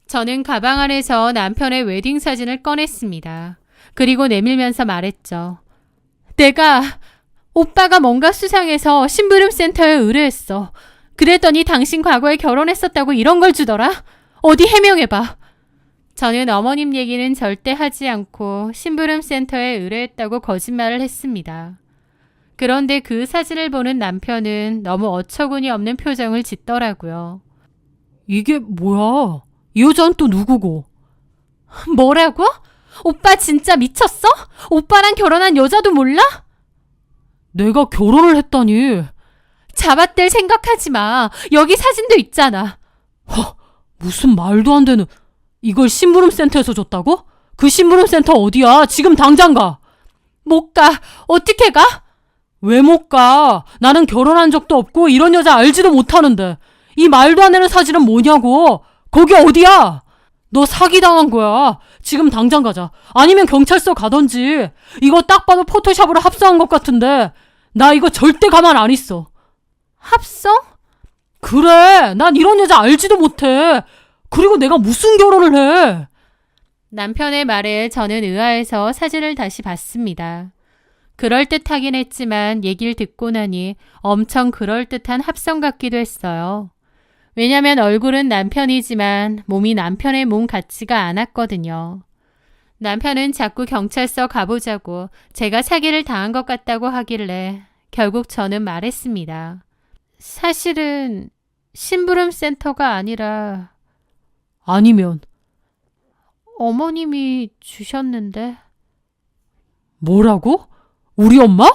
저는 가방 안에서 남편의 웨딩 사진을 꺼냈습니다. 그리고 내밀면서 말했죠. 내가 오빠가 뭔가 수상해서 심부름센터에 의뢰했어. 그랬더니 당신 과거에 결혼했었다고 이런 걸 주더라. 어디 해명해봐. 저는 어머님 얘기는 절대 하지 않고 심부름센터에 의뢰했다고 거짓말을 했습니다. 그런데 그 사진을 보는 남편은 너무 어처구니 없는 표정을 짓더라고요. 이게 뭐야? 이 여자는 또 누구고? 뭐라고? 오빠 진짜 미쳤어? 오빠랑 결혼한 여자도 몰라? 내가 결혼을 했다니. 잡아댈 생각하지 마. 여기 사진도 있잖아. 무슨 말도 안 되는. 이걸 심부름센터에서 줬다고? 그 심부름센터 어디야? 지금 당장 가. 못 가. 어떻게 가? 왜 못 가? 나는 결혼한 적도 없고 이런 여자 알지도 못하는데. 이 말도 안 되는 사진은 뭐냐고. 거기 어디야? 너 사기당한 거야. 지금 당장 가자. 아니면 경찰서 가던지. 이거 딱 봐도 포토샵으로 합성한 것 같은데. 나 이거 절대 가만 안 있어. 합성? 그래. 난 이런 여자 알지도 못해. 그리고 내가 무슨 결혼을 해. 남편의 말에 저는 의아해서 사진을 다시 봤습니다. 그럴듯하긴 했지만 얘기를 듣고 나니 엄청 그럴듯한 합성 같기도 했어요. 왜냐면 얼굴은 남편이지만 몸이 남편의 몸 같지가 않았거든요. 남편은 자꾸 경찰서 가보자고 제가 사기를 당한 것 같다고 하길래 결국 저는 말했습니다. 사실은 심부름센터가 아니라 아니면 어머님이 주셨는데. 뭐라고? 우리 엄마?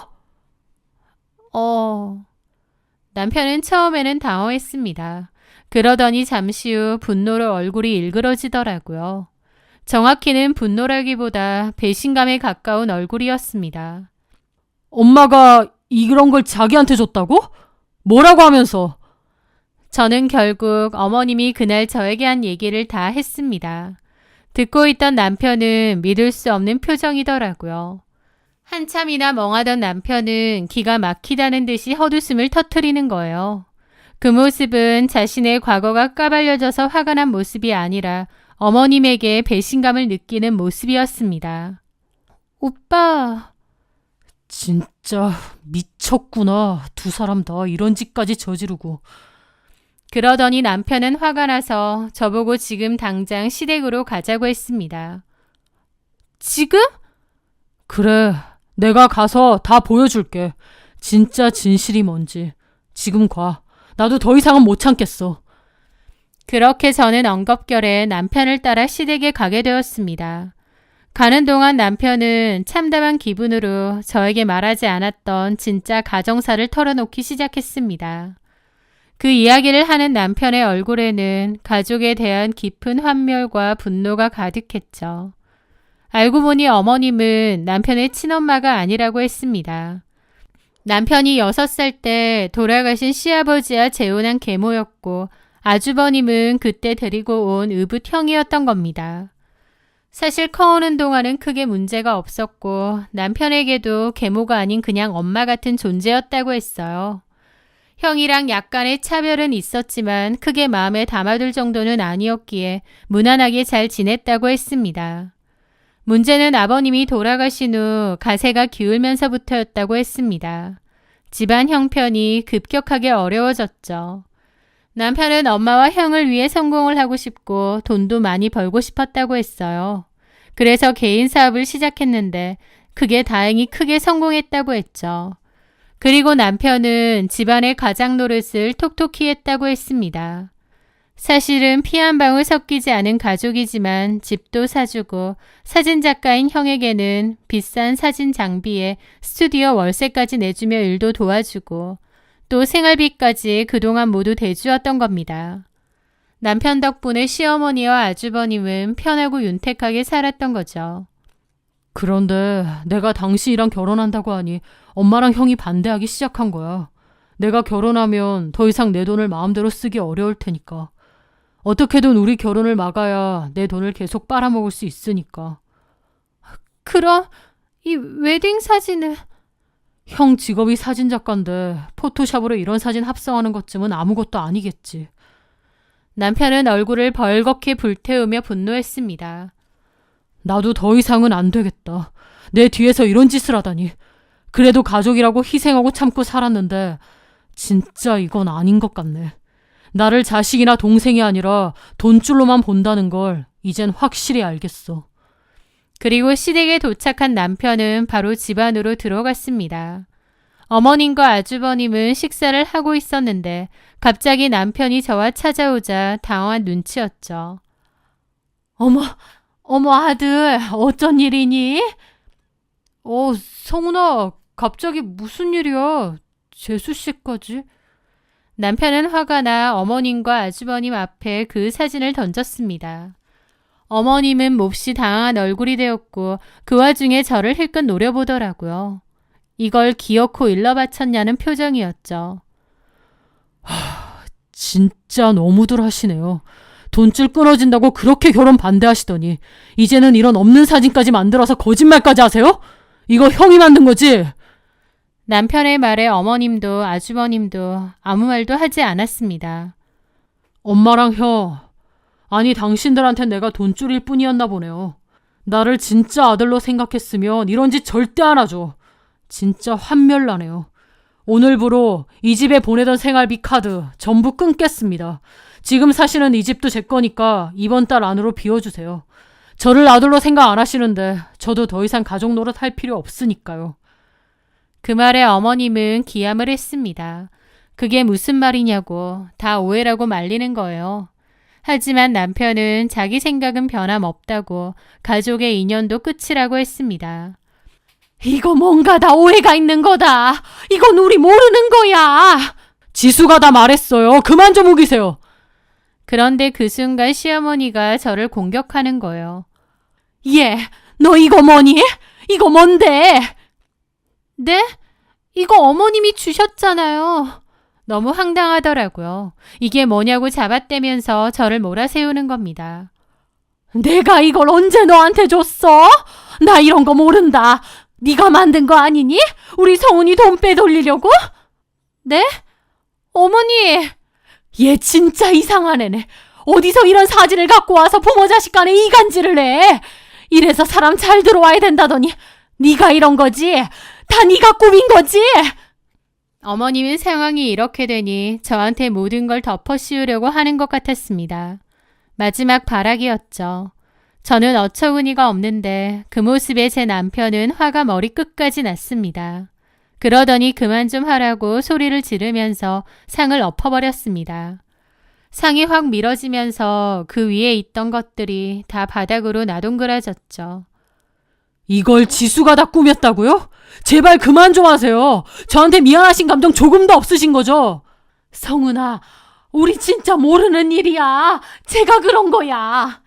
남편은 처음에는 당황했습니다. 그러더니 잠시 후 분노로 얼굴이 일그러지더라고요. 정확히는 분노라기보다 배신감에 가까운 얼굴이었습니다. 엄마가 이런 걸 자기한테 줬다고? 뭐라고 하면서? 저는 결국 어머님이 그날 저에게 한 얘기를 다 했습니다. 듣고 있던 남편은 믿을 수 없는 표정이더라고요. 한참이나 멍하던 남편은 기가 막히다는 듯이 헛웃음을 터뜨리는 거예요. 그 모습은 자신의 과거가 까발려져서 화가 난 모습이 아니라 어머님에게 배신감을 느끼는 모습이었습니다. 오빠. 진짜 미쳤구나. 두 사람 다 이런 짓까지 저지르고. 그러더니 남편은 화가 나서 저보고 지금 당장 시댁으로 가자고 했습니다. 지금? 그래, 내가 가서 다 보여줄게. 진짜 진실이 뭔지. 지금 가. 나도 더 이상은 못 참겠어. 그렇게 저는 엉겁결에 남편을 따라 시댁에 가게 되었습니다. 가는 동안 남편은 참담한 기분으로 저에게 말하지 않았던 진짜 가정사를 털어놓기 시작했습니다. 그 이야기를 하는 남편의 얼굴에는 가족에 대한 깊은 환멸과 분노가 가득했죠. 알고 보니 어머님은 남편의 친엄마가 아니라고 했습니다. 남편이 6살 때 돌아가신 시아버지와 재혼한 계모였고 아주버님은 그때 데리고 온 의붓 형이었던 겁니다. 사실 커오는 동안은 크게 문제가 없었고 남편에게도 계모가 아닌 그냥 엄마 같은 존재였다고 했어요. 형이랑 약간의 차별은 있었지만 크게 마음에 담아둘 정도는 아니었기에 무난하게 잘 지냈다고 했습니다. 문제는 아버님이 돌아가신 후 가세가 기울면서부터였다고 했습니다. 집안 형편이 급격하게 어려워졌죠. 남편은 엄마와 형을 위해 성공을 하고 싶고 돈도 많이 벌고 싶었다고 했어요. 그래서 개인 사업을 시작했는데 그게 다행히 크게 성공했다고 했죠. 그리고 남편은 집안의 가장 노릇을 톡톡히 했다고 했습니다. 사실은 피 한 방울 섞이지 않은 가족이지만 집도 사주고 사진작가인 형에게는 비싼 사진 장비에 스튜디오 월세까지 내주며 일도 도와주고 또 생활비까지 그동안 모두 대주었던 겁니다. 남편 덕분에 시어머니와 아주버님은 편하고 윤택하게 살았던 거죠. 그런데 내가 당신이랑 결혼한다고 하니 엄마랑 형이 반대하기 시작한 거야. 내가 결혼하면 더 이상 내 돈을 마음대로 쓰기 어려울 테니까. 어떻게든 우리 결혼을 막아야 내 돈을 계속 빨아먹을 수 있으니까. 그럼 이 웨딩 사진을... 형 직업이 사진작가인데 포토샵으로 이런 사진 합성하는 것쯤은 아무것도 아니겠지. 남편은 얼굴을 벌겋게 불태우며 분노했습니다. 나도 더 이상은 안 되겠다. 내 뒤에서 이런 짓을 하다니. 그래도 가족이라고 희생하고 참고 살았는데 진짜 이건 아닌 것 같네. 나를 자식이나 동생이 아니라 돈줄로만 본다는 걸 이젠 확실히 알겠어. 그리고 시댁에 도착한 남편은 바로 집 안으로 들어갔습니다. 어머님과 아주버님은 식사를 하고 있었는데 갑자기 남편이 저와 찾아오자 당황한 눈치였죠. 어머 아들, 어쩐 일이니? 성훈아, 갑자기 무슨 일이야? 재수 씨까지? 남편은 화가 나 어머님과 아주버님 앞에 그 사진을 던졌습니다. 어머님은 몹시 당황한 얼굴이 되었고 그 와중에 저를 힐끗 노려보더라고요. 이걸 기어코 일러 바쳤냐는 표정이었죠. 진짜 너무들 하시네요. 돈줄 끊어진다고 그렇게 결혼 반대하시더니 이제는 이런 없는 사진까지 만들어서 거짓말까지 하세요? 이거 형이 만든 거지? 남편의 말에 어머님도 아주버님도 아무 말도 하지 않았습니다. 엄마랑 형, 아니 당신들한텐 내가 돈줄일 뿐이었나 보네요. 나를 진짜 아들로 생각했으면 이런 짓 절대 안 하죠. 진짜 환멸나네요. 오늘부로 이 집에 보내던 생활비 카드 전부 끊겠습니다. 지금 사시는 이 집도 제 거니까 이번 달 안으로 비워주세요. 저를 아들로 생각 안 하시는데 저도 더 이상 가족 노릇 할 필요 없으니까요. 그 말에 어머님은 기함을 했습니다. 그게 무슨 말이냐고 다 오해라고 말리는 거예요. 하지만 남편은 자기 생각은 변함없다고 가족의 인연도 끝이라고 했습니다. 이거 뭔가 다 오해가 있는 거다. 이건 우리 모르는 거야. 지수가 다 말했어요. 그만 좀 우기세요. 그런데 그 순간 시어머니가 저를 공격하는 거예요. 얘, 너 이거 뭐니? 이거 뭔데? 네? 이거 어머님이 주셨잖아요. 너무 황당하더라고요. 이게 뭐냐고 잡아떼면서 저를 몰아세우는 겁니다. 내가 이걸 언제 너한테 줬어? 나 이런 거 모른다. 네가 만든 거 아니니? 우리 성훈이 돈 빼돌리려고? 네? 어머니! 얘 진짜 이상한 애네. 어디서 이런 사진을 갖고 와서 부모 자식 간에 이간질을 해. 이래서 사람 잘 들어와야 된다더니 네가 이런 거지? 다 네가 꾸민 거지? 어머님은 상황이 이렇게 되니 저한테 모든 걸 덮어씌우려고 하는 것 같았습니다. 마지막 발악이었죠. 저는 어처구니가 없는데 그 모습에 제 남편은 화가 머리끝까지 났습니다. 그러더니 그만 좀 하라고 소리를 지르면서 상을 엎어버렸습니다. 상이 확 밀어지면서 그 위에 있던 것들이 다 바닥으로 나동그라졌죠. 이걸 지수가 다 꾸몄다고요? 제발 그만 좀 하세요. 저한테 미안하신 감정 조금도 없으신 거죠? 성은아, 우리 진짜 모르는 일이야. 제가 그런 거야.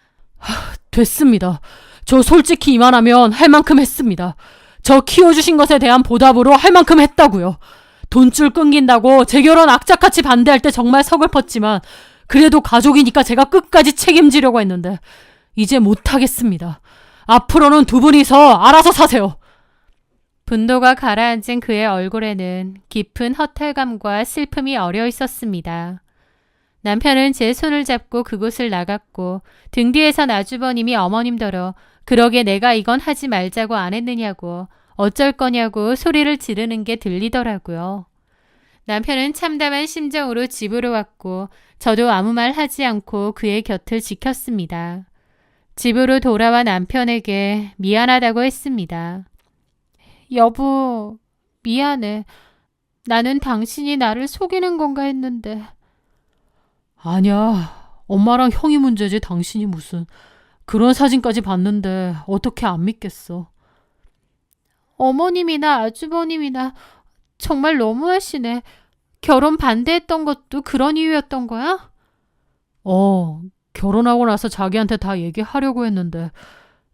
됐습니다. 저 솔직히 이만하면 할 만큼 했습니다. 저 키워주신 것에 대한 보답으로 할 만큼 했다고요. 돈줄 끊긴다고 제 결혼 악착같이 반대할 때 정말 서글펐지만 그래도 가족이니까 제가 끝까지 책임지려고 했는데 이제 못하겠습니다. 앞으로는 두 분이서 알아서 사세요. 분노가 가라앉은 그의 얼굴에는 깊은 허탈감과 슬픔이 어려 있었습니다. 남편은 제 손을 잡고 그곳을 나갔고 등 뒤에선 아주버님이 어머님더러 그러게 내가 이건 하지 말자고 안 했느냐고 어쩔 거냐고 소리를 지르는 게 들리더라고요. 남편은 참담한 심정으로 집으로 왔고 저도 아무 말 하지 않고 그의 곁을 지켰습니다. 집으로 돌아와 남편에게 미안하다고 했습니다. 여보, 미안해. 나는 당신이 나를 속이는 건가 했는데. 아니야. 엄마랑 형이 문제지 당신이 무슨. 그런 사진까지 봤는데 어떻게 안 믿겠어. 어머님이나 아주버님이나 정말 너무하시네. 결혼 반대했던 것도 그런 이유였던 거야? 결혼하고 나서 자기한테 다 얘기하려고 했는데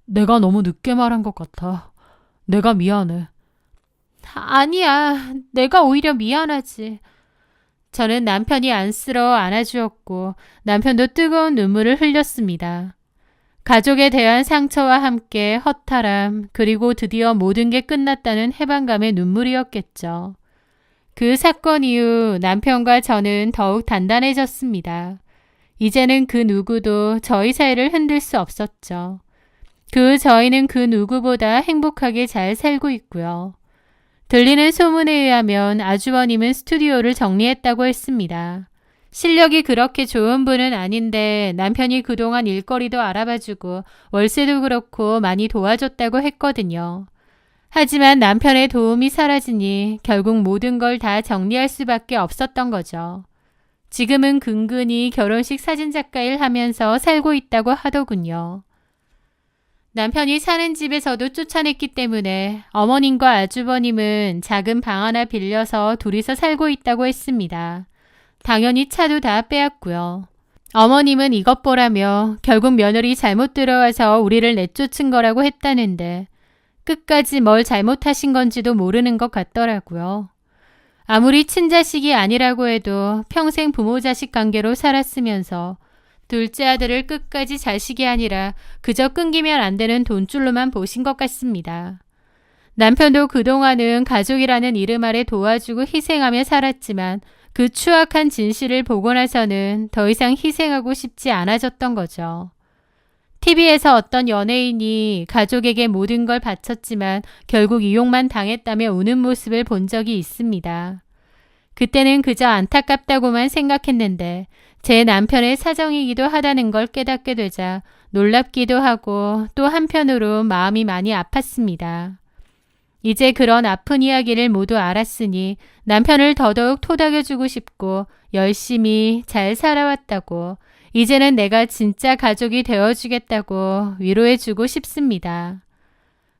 내가 너무 늦게 말한 것 같아. 내가 미안해. 아니야. 내가 오히려 미안하지. 저는 남편이 안쓰러워 안아주었고 남편도 뜨거운 눈물을 흘렸습니다. 가족에 대한 상처와 함께 허탈함 그리고 드디어 모든 게 끝났다는 해방감의 눈물이었겠죠. 그 사건 이후 남편과 저는 더욱 단단해졌습니다. 이제는 그 누구도 저희 사이를 흔들 수 없었죠. 저희는 그 누구보다 행복하게 잘 살고 있고요. 들리는 소문에 의하면 아주버님은 스튜디오를 정리했다고 했습니다. 실력이 그렇게 좋은 분은 아닌데 남편이 그동안 일거리도 알아봐주고 월세도 그렇고 많이 도와줬다고 했거든요. 하지만 남편의 도움이 사라지니 결국 모든 걸 다 정리할 수밖에 없었던 거죠. 지금은 근근히 결혼식 사진작가 일 하면서 살고 있다고 하더군요. 남편이 사는 집에서도 쫓아냈기 때문에 어머님과 아주버님은 작은 방 하나 빌려서 둘이서 살고 있다고 했습니다. 당연히 차도 다 빼앗고요. 어머님은 이것 보라며 결국 며느리 잘못 들어와서 우리를 내쫓은 거라고 했다는데 끝까지 뭘 잘못하신 건지도 모르는 것 같더라고요. 아무리 친자식이 아니라고 해도 평생 부모 자식 관계로 살았으면서 둘째 아들을 끝까지 자식이 아니라 그저 끊기면 안 되는 돈줄로만 보신 것 같습니다. 남편도 그동안은 가족이라는 이름 아래 도와주고 희생하며 살았지만 그 추악한 진실을 보고 나서는 더 이상 희생하고 싶지 않아졌던 거죠. TV에서 어떤 연예인이 가족에게 모든 걸 바쳤지만 결국 이용만 당했다며 우는 모습을 본 적이 있습니다. 그때는 그저 안타깝다고만 생각했는데 제 남편의 사정이기도 하다는 걸 깨닫게 되자 놀랍기도 하고 또 한편으로 마음이 많이 아팠습니다. 이제 그런 아픈 이야기를 모두 알았으니 남편을 더더욱 토닥여주고 싶고 열심히 잘 살아왔다고 이제는 내가 진짜 가족이 되어주겠다고 위로해주고 싶습니다.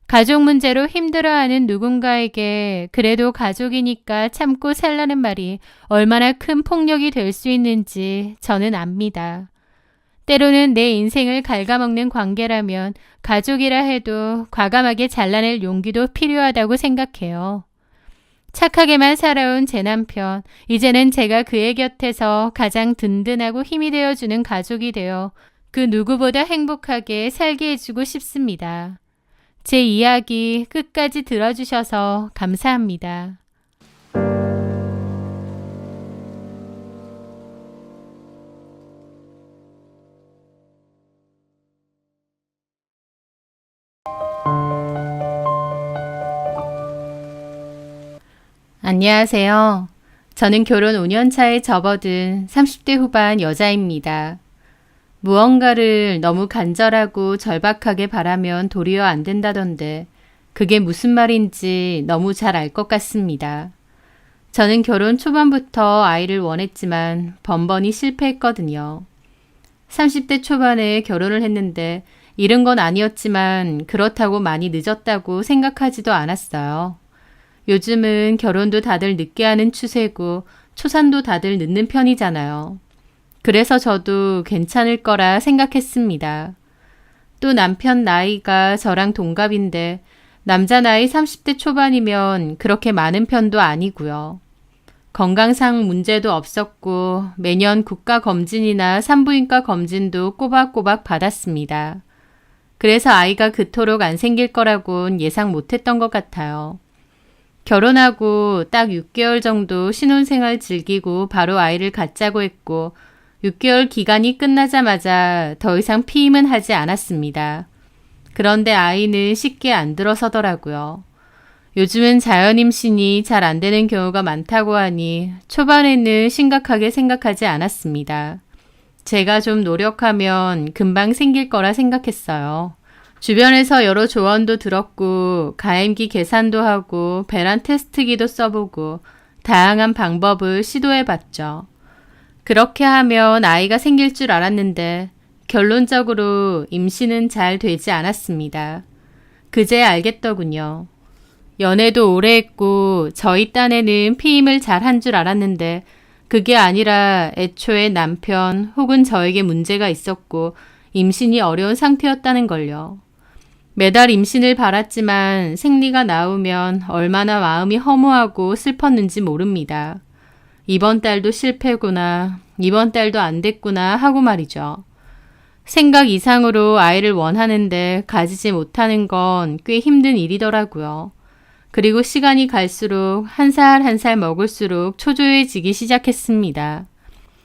가족 문제로 힘들어하는 누군가에게 그래도 가족이니까 참고 살라는 말이 얼마나 큰 폭력이 될 수 있는지 저는 압니다. 때로는 내 인생을 갉아먹는 관계라면 가족이라 해도 과감하게 잘라낼 용기도 필요하다고 생각해요. 착하게만 살아온 제 남편, 이제는 제가 그의 곁에서 가장 든든하고 힘이 되어주는 가족이 되어 그 누구보다 행복하게 살게 해주고 싶습니다. 제 이야기 끝까지 들어주셔서 감사합니다. 안녕하세요. 저는 결혼 5년 차에 접어든 30대 후반 여자입니다. 무언가를 너무 간절하고 절박하게 바라면 도리어 안 된다던데 그게 무슨 말인지 너무 잘 알 것 같습니다. 저는 결혼 초반부터 아이를 원했지만 번번이 실패했거든요. 30대 초반에 결혼을 했는데 이른 건 아니었지만 그렇다고 많이 늦었다고 생각하지도 않았어요. 요즘은 결혼도 다들 늦게 하는 추세고 초산도 다들 늦는 편이잖아요. 그래서 저도 괜찮을 거라 생각했습니다. 또 남편 나이가 저랑 동갑인데 남자 나이 30대 초반이면 그렇게 많은 편도 아니고요. 건강상 문제도 없었고 매년 국가검진이나 산부인과 검진도 꼬박꼬박 받았습니다. 그래서 아이가 그토록 안 생길 거라곤 예상 못했던 것 같아요. 결혼하고 딱 6개월 정도 신혼생활 즐기고 바로 아이를 갖자고 했고 6개월 기간이 끝나자마자 더 이상 피임은 하지 않았습니다. 그런데 아이는 쉽게 안 들어서더라고요. 요즘은 자연임신이 잘 안 되는 경우가 많다고 하니 초반에는 심각하게 생각하지 않았습니다. 제가 좀 노력하면 금방 생길 거라 생각했어요. 주변에서 여러 조언도 들었고 가임기 계산도 하고 배란 테스트기도 써보고 다양한 방법을 시도해봤죠. 그렇게 하면 아이가 생길 줄 알았는데 결론적으로 임신은 잘 되지 않았습니다. 그제 알겠더군요. 연애도 오래 했고 저희 딴에는 피임을 잘 한 줄 알았는데 그게 아니라 애초에 남편 혹은 저에게 문제가 있었고 임신이 어려운 상태였다는 걸요. 매달 임신을 바랐지만 생리가 나오면 얼마나 마음이 허무하고 슬펐는지 모릅니다. 이번 달도 실패구나, 이번 달도 안 됐구나 하고 말이죠. 생각 이상으로 아이를 원하는데 가지지 못하는 건 꽤 힘든 일이더라고요. 그리고 시간이 갈수록 한 살 한 살 먹을수록 초조해지기 시작했습니다.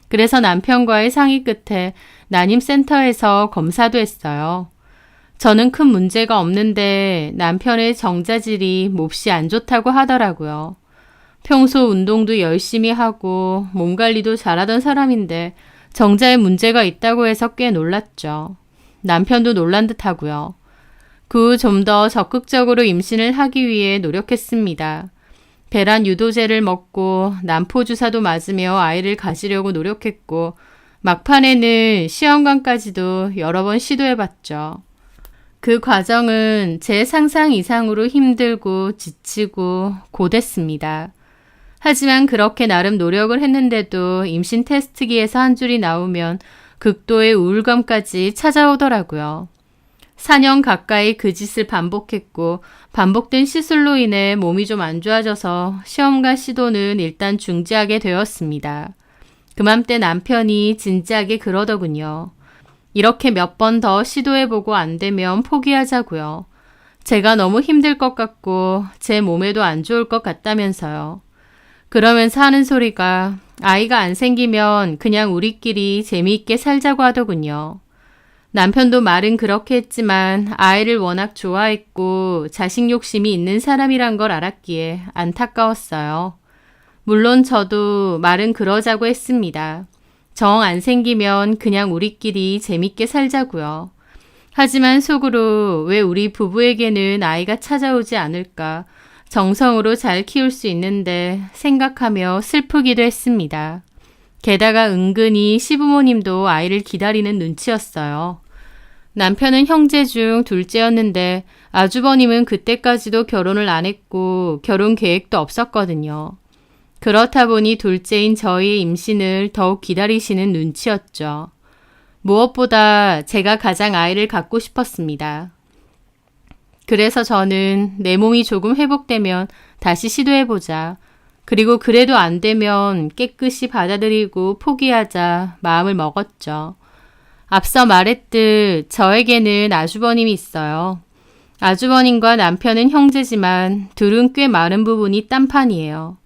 그래서 남편과의 상의 끝에 난임센터에서 검사도 했어요. 저는 큰 문제가 없는데 남편의 정자질이 몹시 안 좋다고 하더라고요. 평소 운동도 열심히 하고 몸 관리도 잘하던 사람인데 정자에 문제가 있다고 해서 꽤 놀랐죠. 남편도 놀란 듯 하고요. 그 후 좀 더 적극적으로 임신을 하기 위해 노력했습니다. 배란 유도제를 먹고 난포 주사도 맞으며 아이를 가지려고 노력했고 막판에는 시험관까지도 여러 번 시도해봤죠. 그 과정은 제 상상 이상으로 힘들고 지치고 고됐습니다. 하지만 그렇게 나름 노력을 했는데도 임신 테스트기에서 한 줄이 나오면 극도의 우울감까지 찾아오더라고요. 4년 가까이 그 짓을 반복했고 반복된 시술로 인해 몸이 좀 안 좋아져서 시험과 시도는 일단 중지하게 되었습니다. 그맘때 남편이 진지하게 그러더군요. 이렇게 몇 번 더 시도해보고 안 되면 포기하자고요. 제가 너무 힘들 것 같고 제 몸에도 안 좋을 것 같다면서요. 그러면서 하는 소리가 아이가 안 생기면 그냥 우리끼리 재미있게 살자고 하더군요. 남편도 말은 그렇게 했지만 아이를 워낙 좋아했고 자식 욕심이 있는 사람이란 걸 알았기에 안타까웠어요. 물론 저도 말은 그러자고 했습니다. 정 안 생기면 그냥 우리끼리 재밌게 살자고요. 하지만 속으로 왜 우리 부부에게는 아이가 찾아오지 않을까 정성으로 잘 키울 수 있는데 생각하며 슬프기도 했습니다. 게다가 은근히 시부모님도 아이를 기다리는 눈치였어요. 남편은 형제 중 둘째였는데 아주버님은 그때까지도 결혼을 안 했고 결혼 계획도 없었거든요. 그렇다 보니 둘째인 저희의 임신을 더욱 기다리시는 눈치였죠. 무엇보다 제가 가장 아이를 갖고 싶었습니다. 그래서 저는 내 몸이 조금 회복되면 다시 시도해보자. 그리고 그래도 안 되면 깨끗이 받아들이고 포기하자 마음을 먹었죠. 앞서 말했듯 저에게는 아주버님이 있어요. 아주버님과 남편은 형제지만 둘은 꽤 많은 부분이 딴판이에요.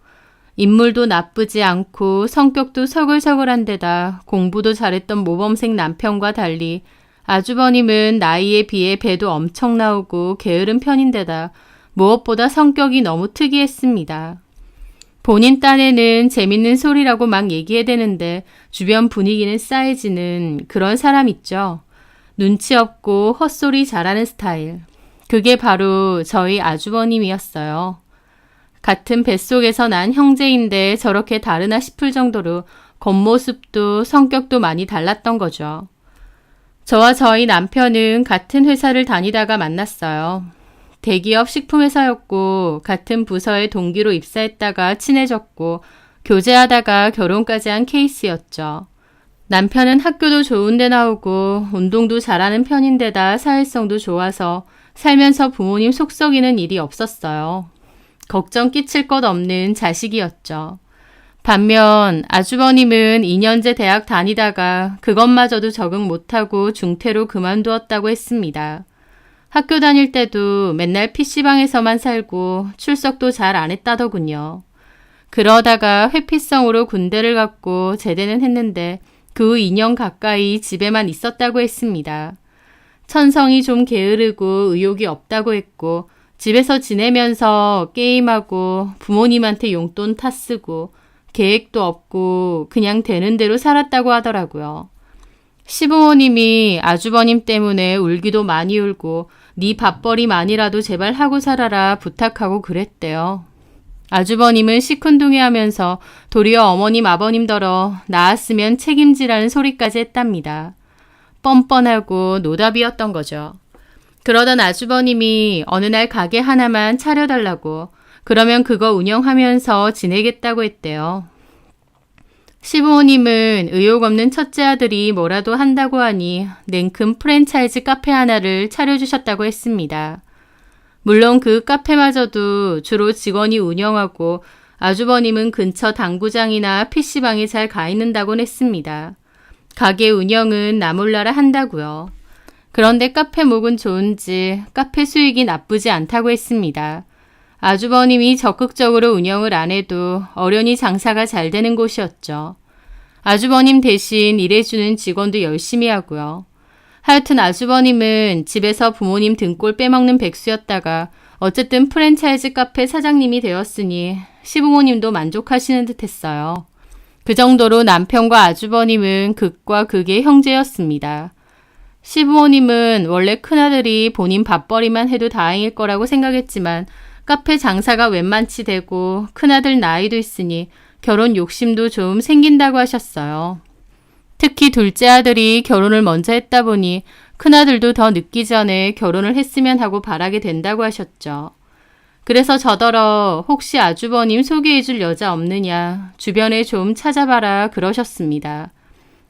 인물도 나쁘지 않고 성격도 서글서글한 데다 공부도 잘했던 모범생 남편과 달리 아주버님은 나이에 비해 배도 엄청 나오고 게으른 편인데다 무엇보다 성격이 너무 특이했습니다. 본인 딴에는 재밌는 소리라고 막 얘기해대는데 주변 분위기는 싸해지는 그런 사람 있죠. 눈치 없고 헛소리 잘하는 스타일. 그게 바로 저희 아주버님이었어요. 같은 뱃속에서 난 형제인데 저렇게 다르나 싶을 정도로 겉모습도 성격도 많이 달랐던 거죠. 저와 저희 남편은 같은 회사를 다니다가 만났어요. 대기업 식품회사였고 같은 부서의 동기로 입사했다가 친해졌고 교제하다가 결혼까지 한 케이스였죠. 남편은 학교도 좋은 데 나오고 운동도 잘하는 편인데다 사회성도 좋아서 살면서 부모님 속 썩이는 일이 없었어요. 걱정 끼칠 것 없는 자식이었죠. 반면 아주버님은 2년제 대학 다니다가 그것마저도 적응 못하고 중퇴로 그만두었다고 했습니다. 학교 다닐 때도 맨날 PC방에서만 살고 출석도 잘 안 했다더군요. 그러다가 회피성으로 군대를 갔고 제대는 했는데 그 후 2년 가까이 집에만 있었다고 했습니다. 천성이 좀 게으르고 의욕이 없다고 했고 집에서 지내면서 게임하고 부모님한테 용돈 타쓰고 계획도 없고 그냥 되는 대로 살았다고 하더라고요. 시부모님이 아주버님 때문에 울기도 많이 울고 네 밥벌이만이라도 제발 하고 살아라 부탁하고 그랬대요. 아주버님은 시큰둥해하면서 도리어 어머님 아버님더러 낳았으면 책임지라는 소리까지 했답니다. 뻔뻔하고 노답이었던 거죠. 그러던 아주버님이 어느 날 가게 하나만 차려달라고 그러면 그거 운영하면서 지내겠다고 했대요. 시부모님은 의욕 없는 첫째 아들이 뭐라도 한다고 하니 냉큼 프랜차이즈 카페 하나를 차려주셨다고 했습니다. 물론 그 카페마저도 주로 직원이 운영하고 아주버님은 근처 당구장이나 PC방에 잘 가 있는다곤 했습니다. 가게 운영은 나 몰라라 한다고요. 그런데 카페 목은 좋은지 카페 수익이 나쁘지 않다고 했습니다. 아주버님이 적극적으로 운영을 안 해도 어련히 장사가 잘 되는 곳이었죠. 아주버님 대신 일해주는 직원도 열심히 하고요. 하여튼 아주버님은 집에서 부모님 등골 빼먹는 백수였다가 어쨌든 프랜차이즈 카페 사장님이 되었으니 시부모님도 만족하시는 듯 했어요. 그 정도로 남편과 아주버님은 극과 극의 형제였습니다. 시부모님은 원래 큰아들이 본인 밥벌이만 해도 다행일 거라고 생각했지만 카페 장사가 웬만치 되고 큰아들 나이도 있으니 결혼 욕심도 좀 생긴다고 하셨어요. 특히 둘째 아들이 결혼을 먼저 했다 보니 큰아들도 더 늦기 전에 결혼을 했으면 하고 바라게 된다고 하셨죠. 그래서 저더러 혹시 아주버님 소개해줄 여자 없느냐 주변에 좀 찾아봐라 그러셨습니다.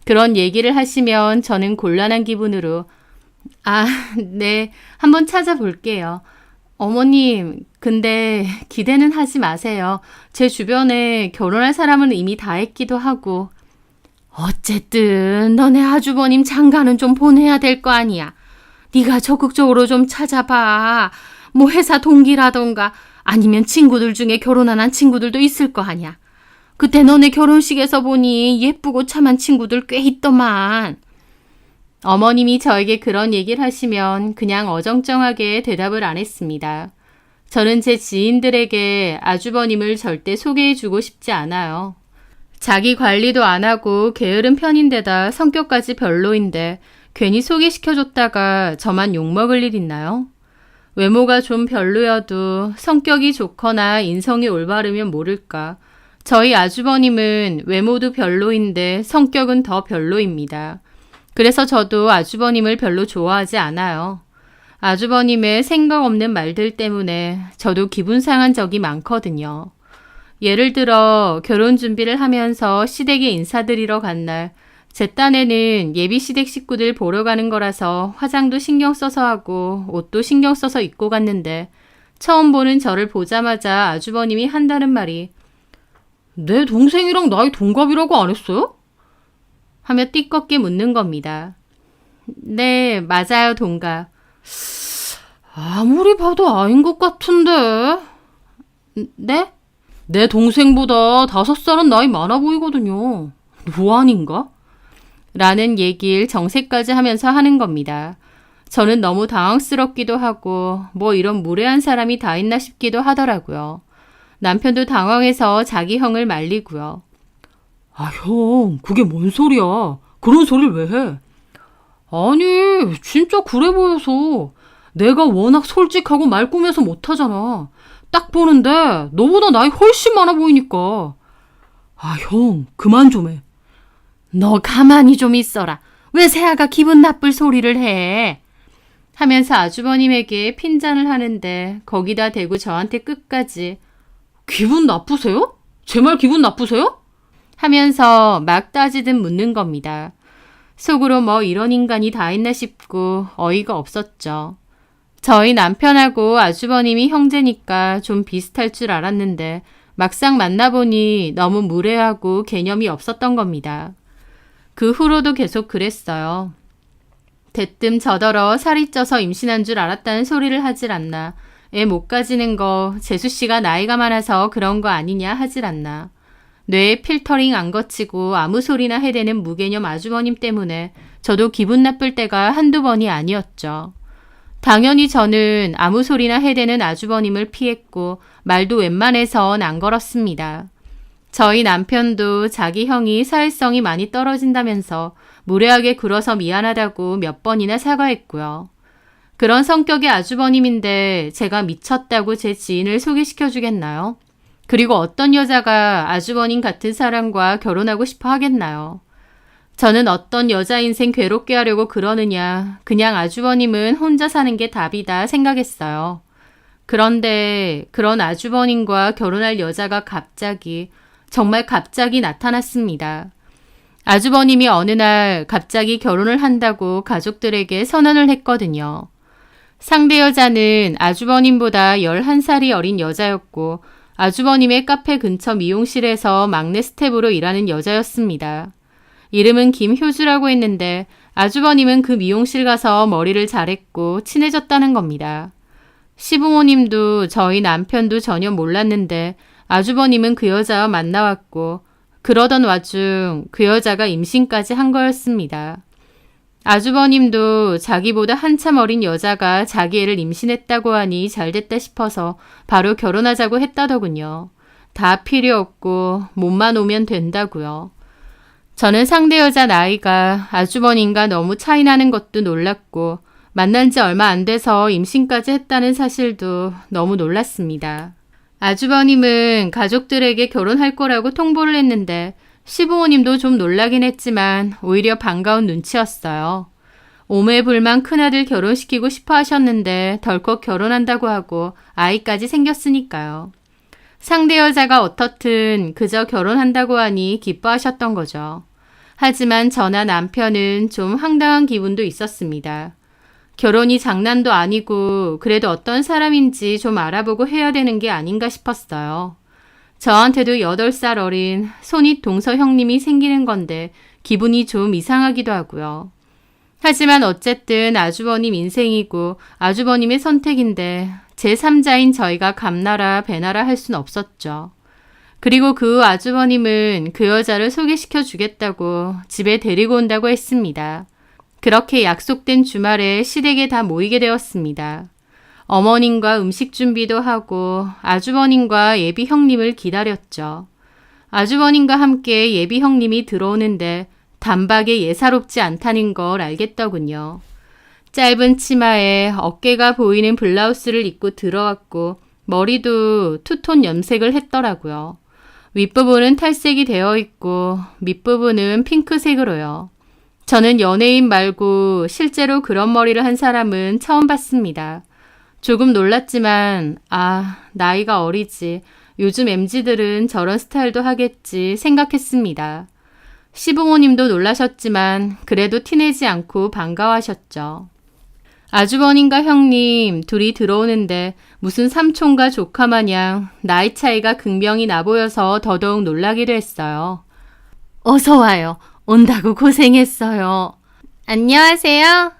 그런 얘기를 하시면 저는 곤란한 기분으로 아, 네, 한번 찾아볼게요. 어머님, 근데 기대는 하지 마세요. 제 주변에 결혼할 사람은 이미 다 했기도 하고. 어쨌든 너네 아주버님 장가는 좀 보내야 될 거 아니야. 네가 적극적으로 좀 찾아봐. 뭐 회사 동기라던가 아니면 친구들 중에 결혼 안 한 친구들도 있을 거 아니야. 그때 너네 결혼식에서 보니 예쁘고 참한 친구들 꽤 있더만. 어머님이 저에게 그런 얘기를 하시면 그냥 어정쩡하게 대답을 안 했습니다. 저는 제 지인들에게 아주버님을 절대 소개해주고 싶지 않아요. 자기 관리도 안 하고 게으른 편인데다 성격까지 별로인데 괜히 소개시켜줬다가 저만 욕먹을 일 있나요? 외모가 좀 별로여도 성격이 좋거나 인성이 올바르면 모를까. 저희 아주버님은 외모도 별로인데 성격은 더 별로입니다. 그래서 저도 아주버님을 별로 좋아하지 않아요. 아주버님의 생각 없는 말들 때문에 저도 기분 상한 적이 많거든요. 예를 들어 결혼 준비를 하면서 시댁에 인사드리러 간 날, 제 딴에는 예비 시댁 식구들 보러 가는 거라서 화장도 신경 써서 하고 옷도 신경 써서 입고 갔는데 처음 보는 저를 보자마자 아주버님이 한다는 말이 내 동생이랑 나이 동갑이라고 안 했어요? 하며 띠껍게 묻는 겁니다. 네, 맞아요, 동갑. 아무리 봐도 아닌 것 같은데. 네? 내 동생보다 5살은 나이 많아 보이거든요. 노안인가? 라는 얘기를 정색까지 하면서 하는 겁니다. 저는 너무 당황스럽기도 하고 뭐 이런 무례한 사람이 다 있나 싶기도 하더라고요. 남편도 당황해서 자기 형을 말리고요. 아, 형, 그게 뭔 소리야? 그런 소리를 왜 해? 아니, 진짜 그래 보여서. 내가 워낙 솔직하고 말 꾸며서 못하잖아. 딱 보는데 너보다 나이 훨씬 많아 보이니까. 아, 형, 그만 좀 해. 너 가만히 좀 있어라. 왜 새아가 기분 나쁠 소리를 해? 하면서 아주버님에게 핀잔을 하는데 거기다 대고 저한테 끝까지 기분 나쁘세요? 제 말 기분 나쁘세요? 하면서 막 따지듯 묻는 겁니다. 속으로 뭐 이런 인간이 다 있나 싶고 어이가 없었죠. 저희 남편하고 아주버님이 형제니까 좀 비슷할 줄 알았는데 막상 만나보니 너무 무례하고 개념이 없었던 겁니다. 그 후로도 계속 그랬어요. 대뜸 저더러 살이 쪄서 임신한 줄 알았다는 소리를 하질 않나. 애 못 가지는 거 재수씨가 나이가 많아서 그런 거 아니냐 하질 않나. 뇌에 필터링 안 거치고 아무 소리나 해대는 무개념 아주버님 때문에 저도 기분 나쁠 때가 한두 번이 아니었죠. 당연히 저는 아무 소리나 해대는 아주버님을 피했고 말도 웬만해선 안 걸었습니다. 저희 남편도 자기 형이 사회성이 많이 떨어진다면서 무례하게 굴어서 미안하다고 몇 번이나 사과했고요. 그런 성격의 아주버님인데 제가 미쳤다고 제 지인을 소개시켜 주겠나요? 그리고 어떤 여자가 아주버님 같은 사람과 결혼하고 싶어 하겠나요? 저는 어떤 여자 인생 괴롭게 하려고 그러느냐, 그냥 아주버님은 혼자 사는 게 답이다 생각했어요. 그런데 그런 아주버님과 결혼할 여자가 정말 갑자기 나타났습니다. 아주버님이 어느 날 갑자기 결혼을 한다고 가족들에게 선언을 했거든요. 상대 여자는 아주버님보다 11살이 어린 여자였고 아주버님의 카페 근처 미용실에서 막내 스텝으로 일하는 여자였습니다. 이름은 김효주라고 했는데 아주버님은 그 미용실 가서 머리를 잘했고 친해졌다는 겁니다. 시부모님도 저희 남편도 전혀 몰랐는데 아주버님은 그 여자와 만나왔고 그러던 와중 그 여자가 임신까지 한 거였습니다. 아주버님도 자기보다 한참 어린 여자가 자기 애를 임신했다고 하니 잘됐다 싶어서 바로 결혼하자고 했다더군요. 다 필요 없고 몸만 오면 된다고요. 저는 상대 여자 나이가 아주버님과 너무 차이 나는 것도 놀랐고 만난 지 얼마 안 돼서 임신까지 했다는 사실도 너무 놀랐습니다. 아주버님은 가족들에게 결혼할 거라고 통보를 했는데 시부모님도 좀 놀라긴 했지만 오히려 반가운 눈치였어요. 오매불망 큰아들 결혼시키고 싶어 하셨는데 덜컥 결혼한다고 하고 아이까지 생겼으니까요. 상대 여자가 어떻든 그저 결혼한다고 하니 기뻐하셨던 거죠. 하지만 저나 남편은 좀 황당한 기분도 있었습니다. 결혼이 장난도 아니고 그래도 어떤 사람인지 좀 알아보고 해야 되는 게 아닌가 싶었어요. 저한테도 8살 어린 손윗 동서 형님이 생기는 건데 기분이 좀 이상하기도 하고요. 하지만 어쨌든 아주버님 인생이고 아주버님의 선택인데 제3자인 저희가 감나라 배나라 할 순 없었죠. 그리고 그 후 아주버님은 그 여자를 소개시켜 주겠다고 집에 데리고 온다고 했습니다. 그렇게 약속된 주말에 시댁에 다 모이게 되었습니다. 어머님과 음식 준비도 하고 아주버님과 예비 형님을 기다렸죠. 아주버님과 함께 예비 형님이 들어오는데 단박에 예사롭지 않다는 걸 알겠더군요. 짧은 치마에 어깨가 보이는 블라우스를 입고 들어왔고 머리도 투톤 염색을 했더라고요. 윗부분은 탈색이 되어 있고 밑부분은 핑크색으로요. 저는 연예인 말고 실제로 그런 머리를 한 사람은 처음 봤습니다. 조금 놀랐지만 나이가 어리지. 요즘 MZ들은 저런 스타일도 하겠지 생각했습니다. 시부모님도 놀라셨지만 그래도 티내지 않고 반가워하셨죠. 아주버님과 형님 둘이 들어오는데 무슨 삼촌과 조카 마냥 나이 차이가 극명히 나보여서 더더욱 놀라기도 했어요. 어서 와요. 온다고 고생했어요. 안녕하세요.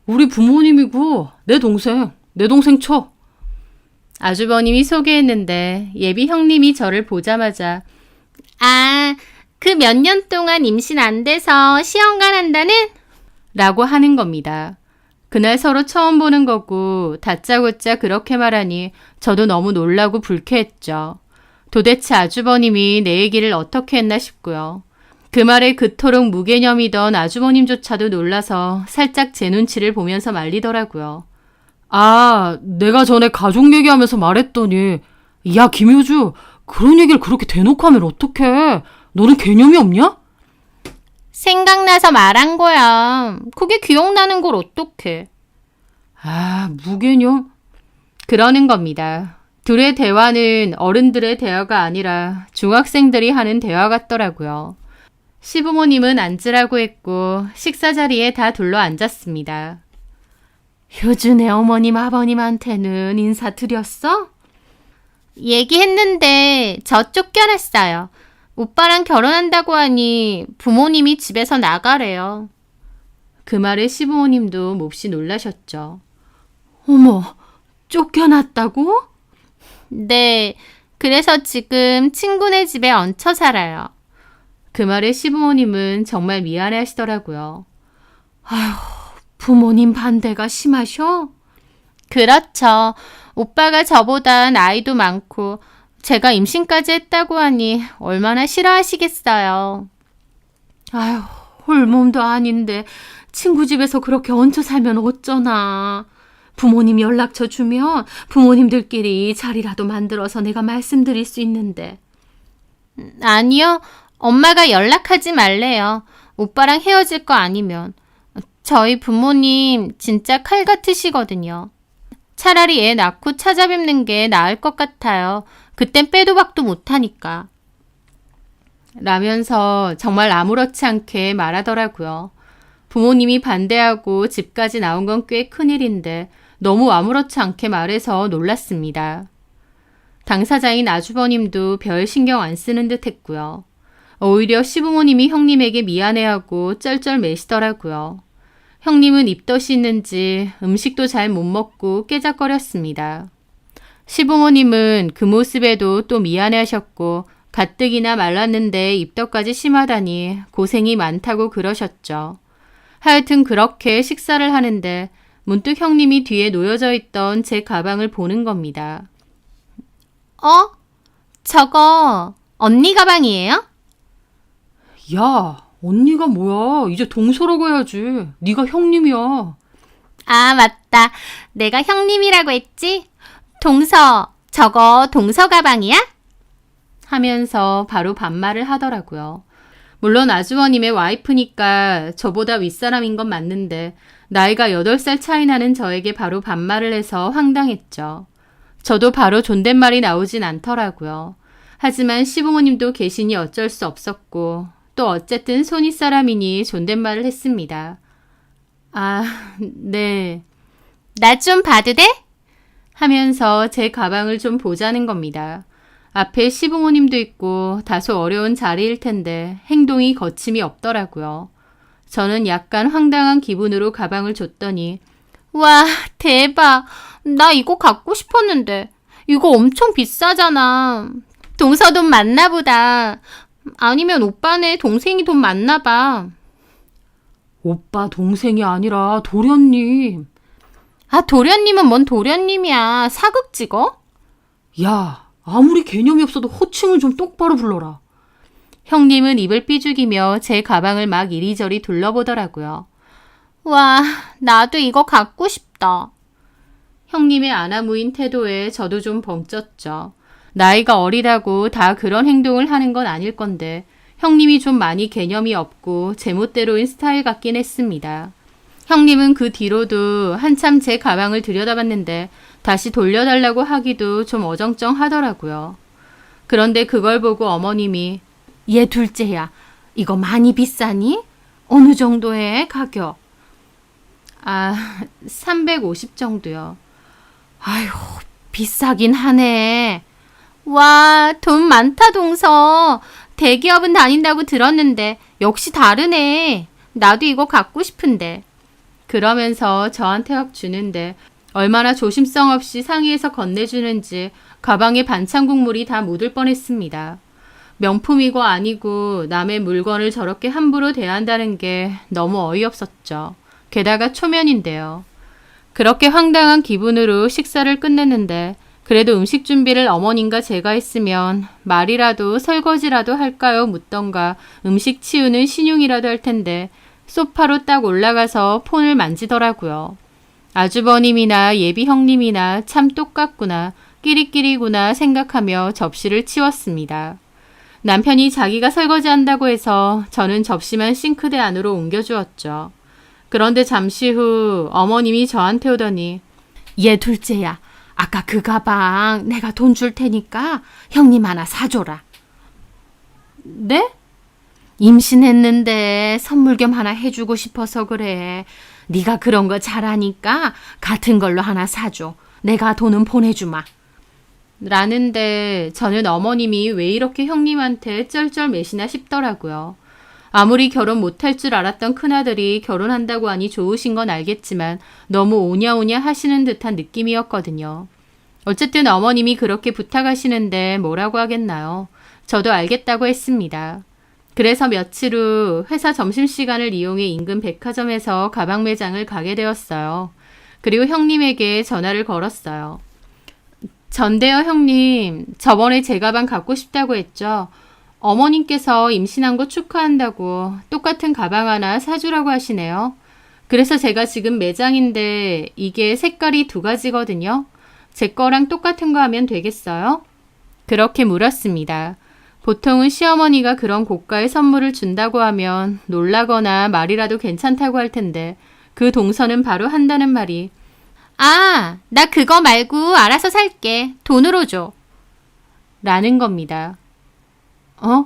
우리 부모님이고 내 동생 쳐. 아주버님이 소개했는데 예비 형님이 저를 보자마자 그 몇 년 동안 임신 안 돼서 시험관 한다는? 라고 하는 겁니다. 그날 서로 처음 보는 거고 다짜고짜 그렇게 말하니 저도 너무 놀라고 불쾌했죠. 도대체 아주버님이 내 얘기를 어떻게 했나 싶고요. 그 말에 그토록 무개념이던 아주버님조차도 놀라서 살짝 제 눈치를 보면서 말리더라고요. 내가 전에 가족 얘기하면서 말했더니 야 김효주 그런 얘기를 그렇게 대놓고 하면 어떡해. 너는 개념이 없냐? 생각나서 말한 거야. 그게 기억나는 걸 어떡해. 무개념? 그러는 겁니다. 둘의 대화는 어른들의 대화가 아니라 중학생들이 하는 대화 같더라고요. 시부모님은 앉으라고 했고 식사 자리에 다 둘러 앉았습니다. 효준의 어머님 아버님한테는 인사드렸어? 얘기했는데 저 쫓겨났어요. 오빠랑 결혼한다고 하니 부모님이 집에서 나가래요. 그 말에 시부모님도 몹시 놀라셨죠. 어머, 쫓겨났다고? 네, 그래서 지금 친구네 집에 얹혀 살아요. 그 말에 시부모님은 정말 미안해 하시더라고요. 부모님 반대가 심하셔? 그렇죠. 오빠가 저보다 나이도 많고 제가 임신까지 했다고 하니 얼마나 싫어하시겠어요. 홀몸도 아닌데 친구 집에서 그렇게 얹혀 살면 어쩌나. 부모님 연락처 주면 부모님들끼리 자리라도 만들어서 내가 말씀드릴 수 있는데. 아니요. 엄마가 연락하지 말래요. 오빠랑 헤어질 거 아니면. 저희 부모님 진짜 칼 같으시거든요. 차라리 애 낳고 찾아뵙는 게 나을 것 같아요. 그땐 빼도 박도 못하니까. 라면서 정말 아무렇지 않게 말하더라고요. 부모님이 반대하고 집까지 나온 건 꽤 큰일인데 너무 아무렇지 않게 말해서 놀랐습니다. 당사자인 아주버님도 별 신경 안 쓰는 듯 했고요. 오히려 시부모님이 형님에게 미안해하고 쩔쩔매시더라고요. 형님은 입덧이 있는지 음식도 잘 못 먹고 깨작거렸습니다. 시부모님은 그 모습에도 또 미안해하셨고 가뜩이나 말랐는데 입덧까지 심하다니 고생이 많다고 그러셨죠. 하여튼 그렇게 식사를 하는데 문득 형님이 뒤에 놓여져 있던 제 가방을 보는 겁니다. 저거 언니 가방이에요? 야, 언니가 뭐야. 이제 동서라고 해야지. 네가 형님이야. 맞다. 내가 형님이라고 했지? 동서, 저거 동서 가방이야? 하면서 바로 반말을 하더라고요. 물론 아주버님의 와이프니까 저보다 윗사람인 건 맞는데 나이가 8살 차이 나는 저에게 바로 반말을 해서 황당했죠. 저도 바로 존댓말이 나오진 않더라고요. 하지만 시부모님도 계시니 어쩔 수 없었고 또 어쨌든 손윗 사람이니 존댓말을 했습니다. 아, 네. 나 좀 봐도 돼? 하면서 제 가방을 좀 보자는 겁니다. 앞에 시부모님도 있고 다소 어려운 자리일 텐데 행동이 거침이 없더라고요. 저는 약간 황당한 기분으로 가방을 줬더니 와, 대박. 나 이거 갖고 싶었는데. 이거 엄청 비싸잖아. 동서 돈 많나 보다. 아니면 오빠네 동생이 돈 많나 봐. 오빠 동생이 아니라 도련님. 아, 도련님은 뭔 도련님이야. 사극 찍어? 야, 아무리 개념이 없어도 호칭을 좀 똑바로 불러라. 형님은 입을 삐죽이며 제 가방을 막 이리저리 둘러보더라고요. 와, 나도 이거 갖고 싶다. 형님의 아나무인 태도에 저도 좀 벙쪘죠. 나이가 어리다고 다 그런 행동을 하는 건 아닐 건데 형님이 좀 많이 개념이 없고 제멋대로인 스타일 같긴 했습니다. 형님은 그 뒤로도 한참 제 가방을 들여다봤는데 다시 돌려달라고 하기도 좀 어정쩡하더라고요. 그런데 그걸 보고 어머님이 얘 둘째야, 이거 많이 비싸니? 어느 정도의 가격? 아, 350 정도요. 아휴, 비싸긴 하네. 와, 돈 많다, 동서. 대기업은 다닌다고 들었는데 역시 다르네. 나도 이거 갖고 싶은데. 그러면서 저한테 확 주는데 얼마나 조심성 없이 상의해서 건네주는지 가방에 반찬 국물이 다 묻을 뻔했습니다. 명품이고 아니고 남의 물건을 저렇게 함부로 대한다는 게 너무 어이없었죠. 게다가 초면인데요. 그렇게 황당한 기분으로 식사를 끝냈는데 그래도 음식 준비를 어머님과 제가 했으면 말이라도 설거지라도 할까요 묻던가 음식 치우는 신용이라도 할 텐데 소파로 딱 올라가서 폰을 만지더라고요. 아주버님이나 예비 형님이나 참 똑같구나, 끼리끼리구나 생각하며 접시를 치웠습니다. 남편이 자기가 설거지한다고 해서 저는 접시만 싱크대 안으로 옮겨주었죠. 그런데 잠시 후 어머님이 저한테 오더니 얘 둘째야, 아까 그 가방 내가 돈 줄 테니까 형님 하나 사줘라. 네? 임신했는데 선물 겸 하나 해주고 싶어서 그래. 네가 그런 거 잘하니까 같은 걸로 하나 사줘. 내가 돈은 보내주마. 라는데 저는 어머님이 왜 이렇게 형님한테 쩔쩔매시나 싶더라고요. 아무리 결혼 못할 줄 알았던 큰아들이 결혼한다고 하니 좋으신 건 알겠지만 너무 오냐오냐 하시는 듯한 느낌이었거든요. 어쨌든 어머님이 그렇게 부탁하시는데 뭐라고 하겠나요? 저도 알겠다고 했습니다. 그래서 며칠 후 회사 점심시간을 이용해 인근 백화점에서 가방 매장을 가게 되었어요. 그리고 형님에게 전화를 걸었어요. 전대요 형님, 저번에 제 가방 갖고 싶다고 했죠? 어머님께서 임신한 거 축하한다고 똑같은 가방 하나 사주라고 하시네요. 그래서 제가 지금 매장인데 이게 색깔이 두 가지거든요. 제 거랑 똑같은 거 하면 되겠어요? 그렇게 물었습니다. 보통은 시어머니가 그런 고가의 선물을 준다고 하면 놀라거나 말이라도 괜찮다고 할 텐데 그 동서는 바로 한다는 말이 아, 나 그거 말고 알아서 살게. 돈으로 줘. 라는 겁니다. 어?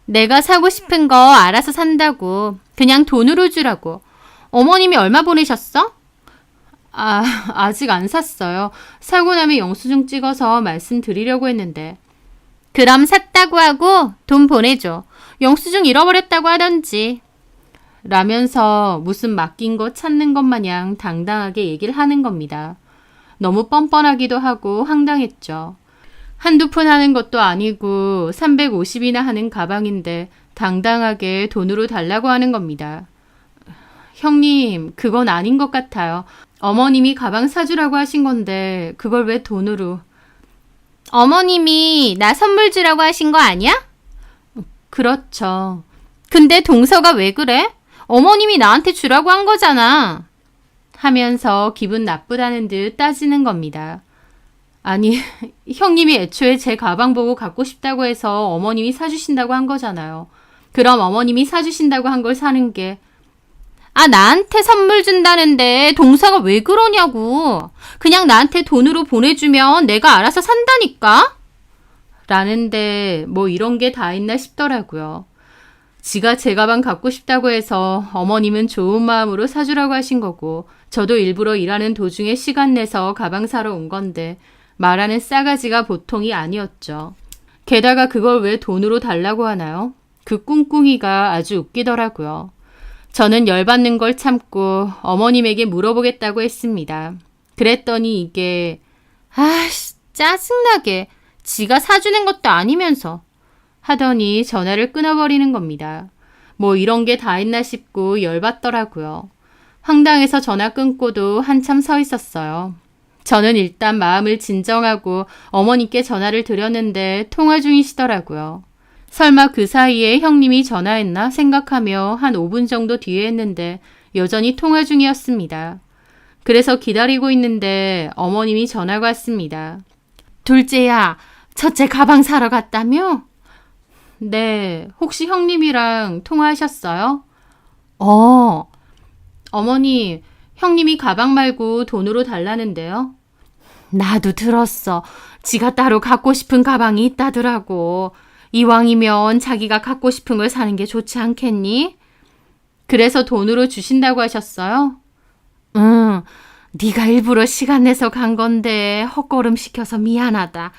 내가 사고 싶은 거 알아서 산다고. 그냥 돈으로 주라고. 어머님이 얼마 보내셨어? 아, 아직 안 샀어요. 사고 나면 영수증 찍어서 말씀드리려고 했는데. 그럼 샀다고 하고 돈 보내줘. 영수증 잃어버렸다고 하던지. 라면서 무슨 맡긴 거 찾는 것 마냥 당당하게 얘기를 하는 겁니다. 너무 뻔뻔하기도 하고 황당했죠. 한두 푼 하는 것도 아니고 350이나 하는 가방인데 당당하게 돈으로 달라고 하는 겁니다. 형님, 그건 아닌 것 같아요. 어머님이 가방 사주라고 하신 건데 그걸 왜 돈으로. 어머님이 나 선물 주라고 하신 거 아니야? 그렇죠. 근데 동서가 왜 그래? 어머님이 나한테 주라고 한 거잖아. 하면서 기분 나쁘다는 듯 따지는 겁니다. 아니, 형님이 애초에 제 가방 보고 갖고 싶다고 해서 어머님이 사주신다고 한 거잖아요. 그럼 어머님이 사주신다고 한 걸 사는 게 아, 나한테 선물 준다는데 동서가 왜 그러냐고. 그냥 나한테 돈으로 보내주면 내가 알아서 산다니까? 라는데 뭐 이런 게 다 있나 싶더라고요. 지가 제 가방 갖고 싶다고 해서 어머님은 좋은 마음으로 사주라고 하신 거고 저도 일부러 일하는 도중에 시간 내서 가방 사러 온 건데 말하는 싸가지가 보통이 아니었죠. 게다가 그걸 왜 돈으로 달라고 하나요? 그 꿍꿍이가 아주 웃기더라고요. 저는 열받는 걸 참고 어머님에게 물어보겠다고 했습니다. 그랬더니 이게 아씨 짜증나게 지가 사주는 것도 아니면서 하더니 전화를 끊어버리는 겁니다. 뭐 이런 게 다 했나 싶고 열받더라고요. 황당해서 전화 끊고도 한참 서 있었어요. 저는 일단 마음을 진정하고 어머니께 전화를 드렸는데 통화 중이시더라고요. 설마 그 사이에 형님이 전화했나 생각하며 한 5분 정도 뒤에 했는데 여전히 통화 중이었습니다. 그래서 기다리고 있는데 어머님이 전화가 왔습니다. 둘째야, 첫째 가방 사러 갔다며? 네, 혹시 형님이랑 통화하셨어요? 어머니, 형님이 가방 말고 돈으로 달라는데요? 나도 들었어. 지가 따로 갖고 싶은 가방이 있다더라고. 이왕이면 자기가 갖고 싶은 걸 사는 게 좋지 않겠니? 그래서 돈으로 주신다고 하셨어요? 응, 네가 일부러 시간 내서 간 건데 헛걸음 시켜서 미안하다.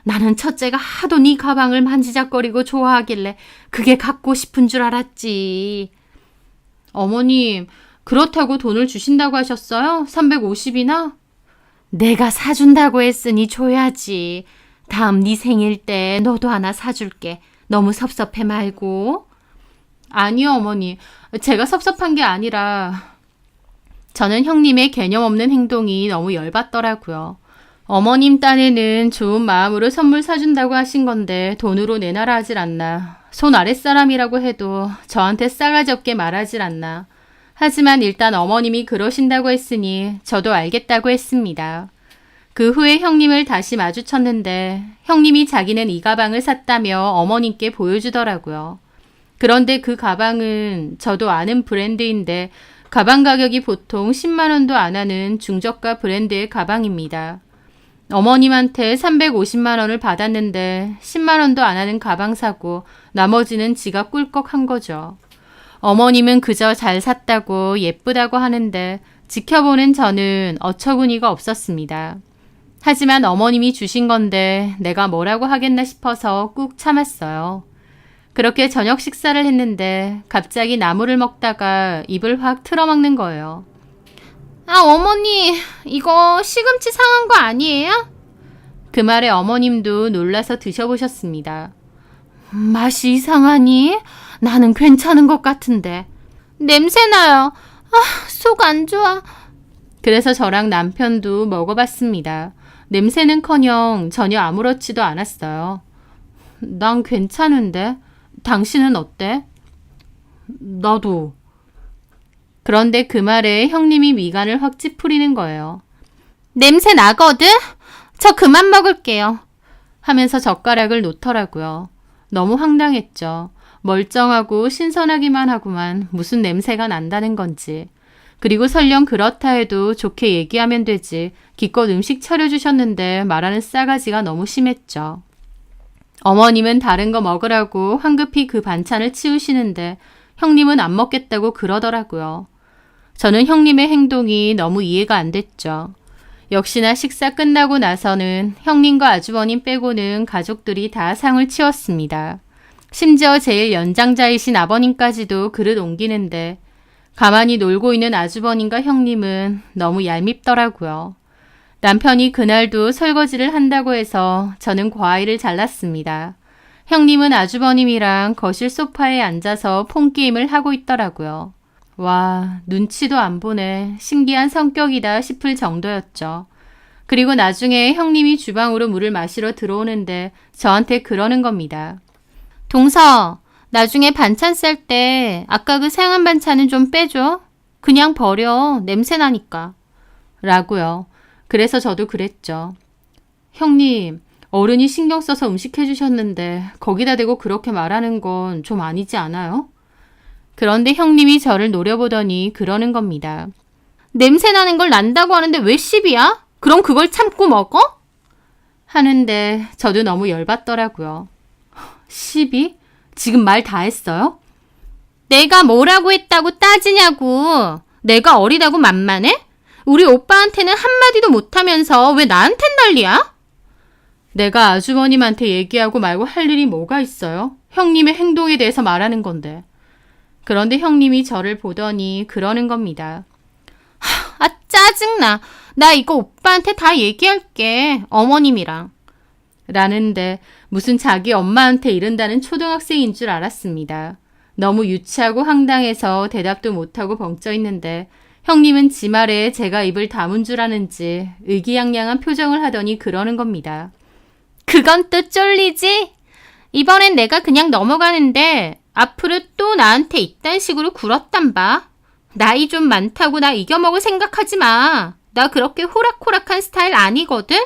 나는 첫째가 하도 네 가방을 만지작거리고 좋아하길래 그게 갖고 싶은 줄 알았지. 어머님, 그렇다고 돈을 주신다고 하셨어요? 350이나? 내가 사준다고 했으니 줘야지. 다음 네 생일 때 너도 하나 사줄게. 너무 섭섭해 말고. 아니요, 어머니. 제가 섭섭한 게 아니라 저는 형님의 개념 없는 행동이 너무 열받더라고요. 어머님 딴에는 좋은 마음으로 선물 사준다고 하신 건데 돈으로 내놔라 하질 않나. 손 아랫사람이라고 해도 저한테 싸가지 없게 말하질 않나. 하지만 일단 어머님이 그러신다고 했으니 저도 알겠다고 했습니다. 그 후에 형님을 다시 마주쳤는데 형님이 자기는 이 가방을 샀다며 어머님께 보여주더라고요. 그런데 그 가방은 저도 아는 브랜드인데 가방 가격이 보통 10만 원도 안 하는 중저가 브랜드의 가방입니다. 어머님한테 350만 원을 받았는데 10만 원도 안 하는 가방 사고 나머지는 지가 꿀꺽한 거죠. 어머님은 그저 잘 샀다고 예쁘다고 하는데 지켜보는 저는 어처구니가 없었습니다. 하지만 어머님이 주신 건데 내가 뭐라고 하겠나 싶어서 꾹 참았어요. 그렇게 저녁 식사를 했는데 갑자기 나물을 먹다가 입을 확 틀어막는 거예요. 아, 어머니, 이거 시금치 상한 거 아니에요? 그 말에 어머님도 놀라서 드셔보셨습니다. 맛이 이상하니? 나는 괜찮은 것 같은데. 냄새나요. 속 안 좋아. 그래서 저랑 남편도 먹어봤습니다. 냄새는커녕 전혀 아무렇지도 않았어요. 난 괜찮은데? 당신은 어때? 나도. 그런데 그 말에 형님이 미간을 확 찌푸리는 거예요. 냄새 나거든? 저 그만 먹을게요. 하면서 젓가락을 놓더라고요. 너무 황당했죠. 멀쩡하고 신선하기만 하구만 무슨 냄새가 난다는 건지. 그리고 설령 그렇다 해도 좋게 얘기하면 되지. 기껏 음식 차려주셨는데 말하는 싸가지가 너무 심했죠. 어머님은 다른 거 먹으라고 황급히 그 반찬을 치우시는데 형님은 안 먹겠다고 그러더라고요. 저는 형님의 행동이 너무 이해가 안 됐죠. 역시나 식사 끝나고 나서는 형님과 아주버님 빼고는 가족들이 다 상을 치웠습니다. 심지어 제일 연장자이신 아버님까지도 그릇 옮기는데 가만히 놀고 있는 아주버님과 형님은 너무 얄밉더라고요. 남편이 그날도 설거지를 한다고 해서 저는 과일을 잘랐습니다. 형님은 아주버님이랑 거실 소파에 앉아서 폰게임을 하고 있더라고요. 와, 눈치도 안 보네. 신기한 성격이다 싶을 정도였죠. 그리고 나중에 형님이 주방으로 물을 마시러 들어오는데 저한테 그러는 겁니다. 동서, 나중에 반찬 쌀 때 아까 그 상한 반찬은 좀 빼줘. 그냥 버려. 냄새 나니까. 라고요. 그래서 저도 그랬죠. 형님, 어른이 신경 써서 음식 해주셨는데 거기다 대고 그렇게 말하는 건 좀 아니지 않아요? 그런데 형님이 저를 노려보더니 그러는 겁니다. 냄새 나는 걸 난다고 하는데 왜 시비야? 그럼 그걸 참고 먹어? 하는데 저도 너무 열받더라고요. 시비? 지금 말 다 했어요? 내가 뭐라고 했다고 따지냐고. 내가 어리다고 만만해? 우리 오빠한테는 한마디도 못하면서 왜 나한텐 난리야? 내가 아주버님한테 얘기하고 말고 할 일이 뭐가 있어요? 형님의 행동에 대해서 말하는 건데. 그런데 형님이 저를 보더니 그러는 겁니다. 아, 짜증나. 나 이거 오빠한테 다 얘기할게. 어머님이랑. 라는데 무슨 자기 엄마한테 이른다는 초등학생인 줄 알았습니다. 너무 유치하고 황당해서 대답도 못하고 벙쪄 있는데 형님은 지 말에 제가 입을 다문 줄 아는지 의기양양한 표정을 하더니 그러는 겁니다. 그건 또 쫄리지? 이번엔 내가 그냥 넘어가는데 앞으로 또 나한테 이딴 식으로 굴었단 봐. 나이 좀 많다고 나 이겨먹을 생각하지 마. 나 그렇게 호락호락한 스타일 아니거든?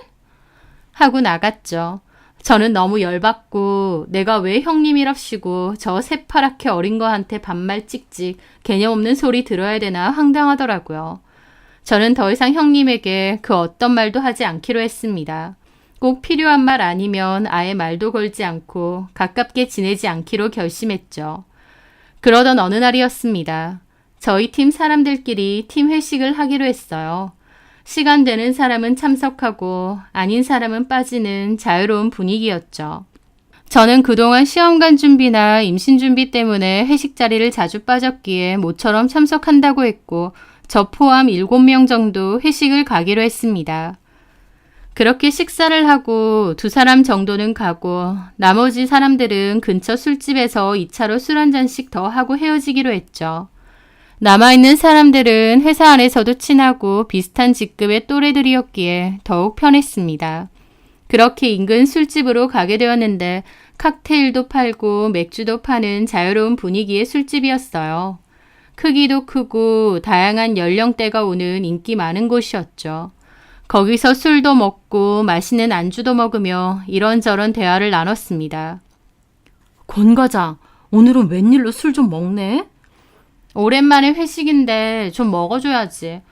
하고 나갔죠. 저는 너무 열받고 내가 왜 형님이랍시고 저 새파랗게 어린 거한테 반말 찍찍 개념 없는 소리 들어야 되나 황당하더라고요. 저는 더 이상 형님에게 그 어떤 말도 하지 않기로 했습니다. 꼭 필요한 말 아니면 아예 말도 걸지 않고 가깝게 지내지 않기로 결심했죠. 그러던 어느 날이었습니다. 저희 팀 사람들끼리 팀 회식을 하기로 했어요. 시간 되는 사람은 참석하고 아닌 사람은 빠지는 자유로운 분위기였죠. 저는 그동안 시험관 준비나 임신 준비 때문에 회식 자리를 자주 빠졌기에 모처럼 참석한다고 했고 저 포함 7명 정도 회식을 가기로 했습니다. 그렇게 식사를 하고 2사람 정도는 가고 나머지 사람들은 근처 술집에서 2차로 술 한 잔씩 더 하고 헤어지기로 했죠. 남아있는 사람들은 회사 안에서도 친하고 비슷한 직급의 또래들이었기에 더욱 편했습니다. 그렇게 인근 술집으로 가게 되었는데 칵테일도 팔고 맥주도 파는 자유로운 분위기의 술집이었어요. 크기도 크고 다양한 연령대가 오는 인기 많은 곳이었죠. 거기서 술도 먹고 맛있는 안주도 먹으며 이런저런 대화를 나눴습니다. 권 과장, 오늘은 웬일로 술 좀 먹네? 오랜만에 회식인데 좀 먹어줘야지.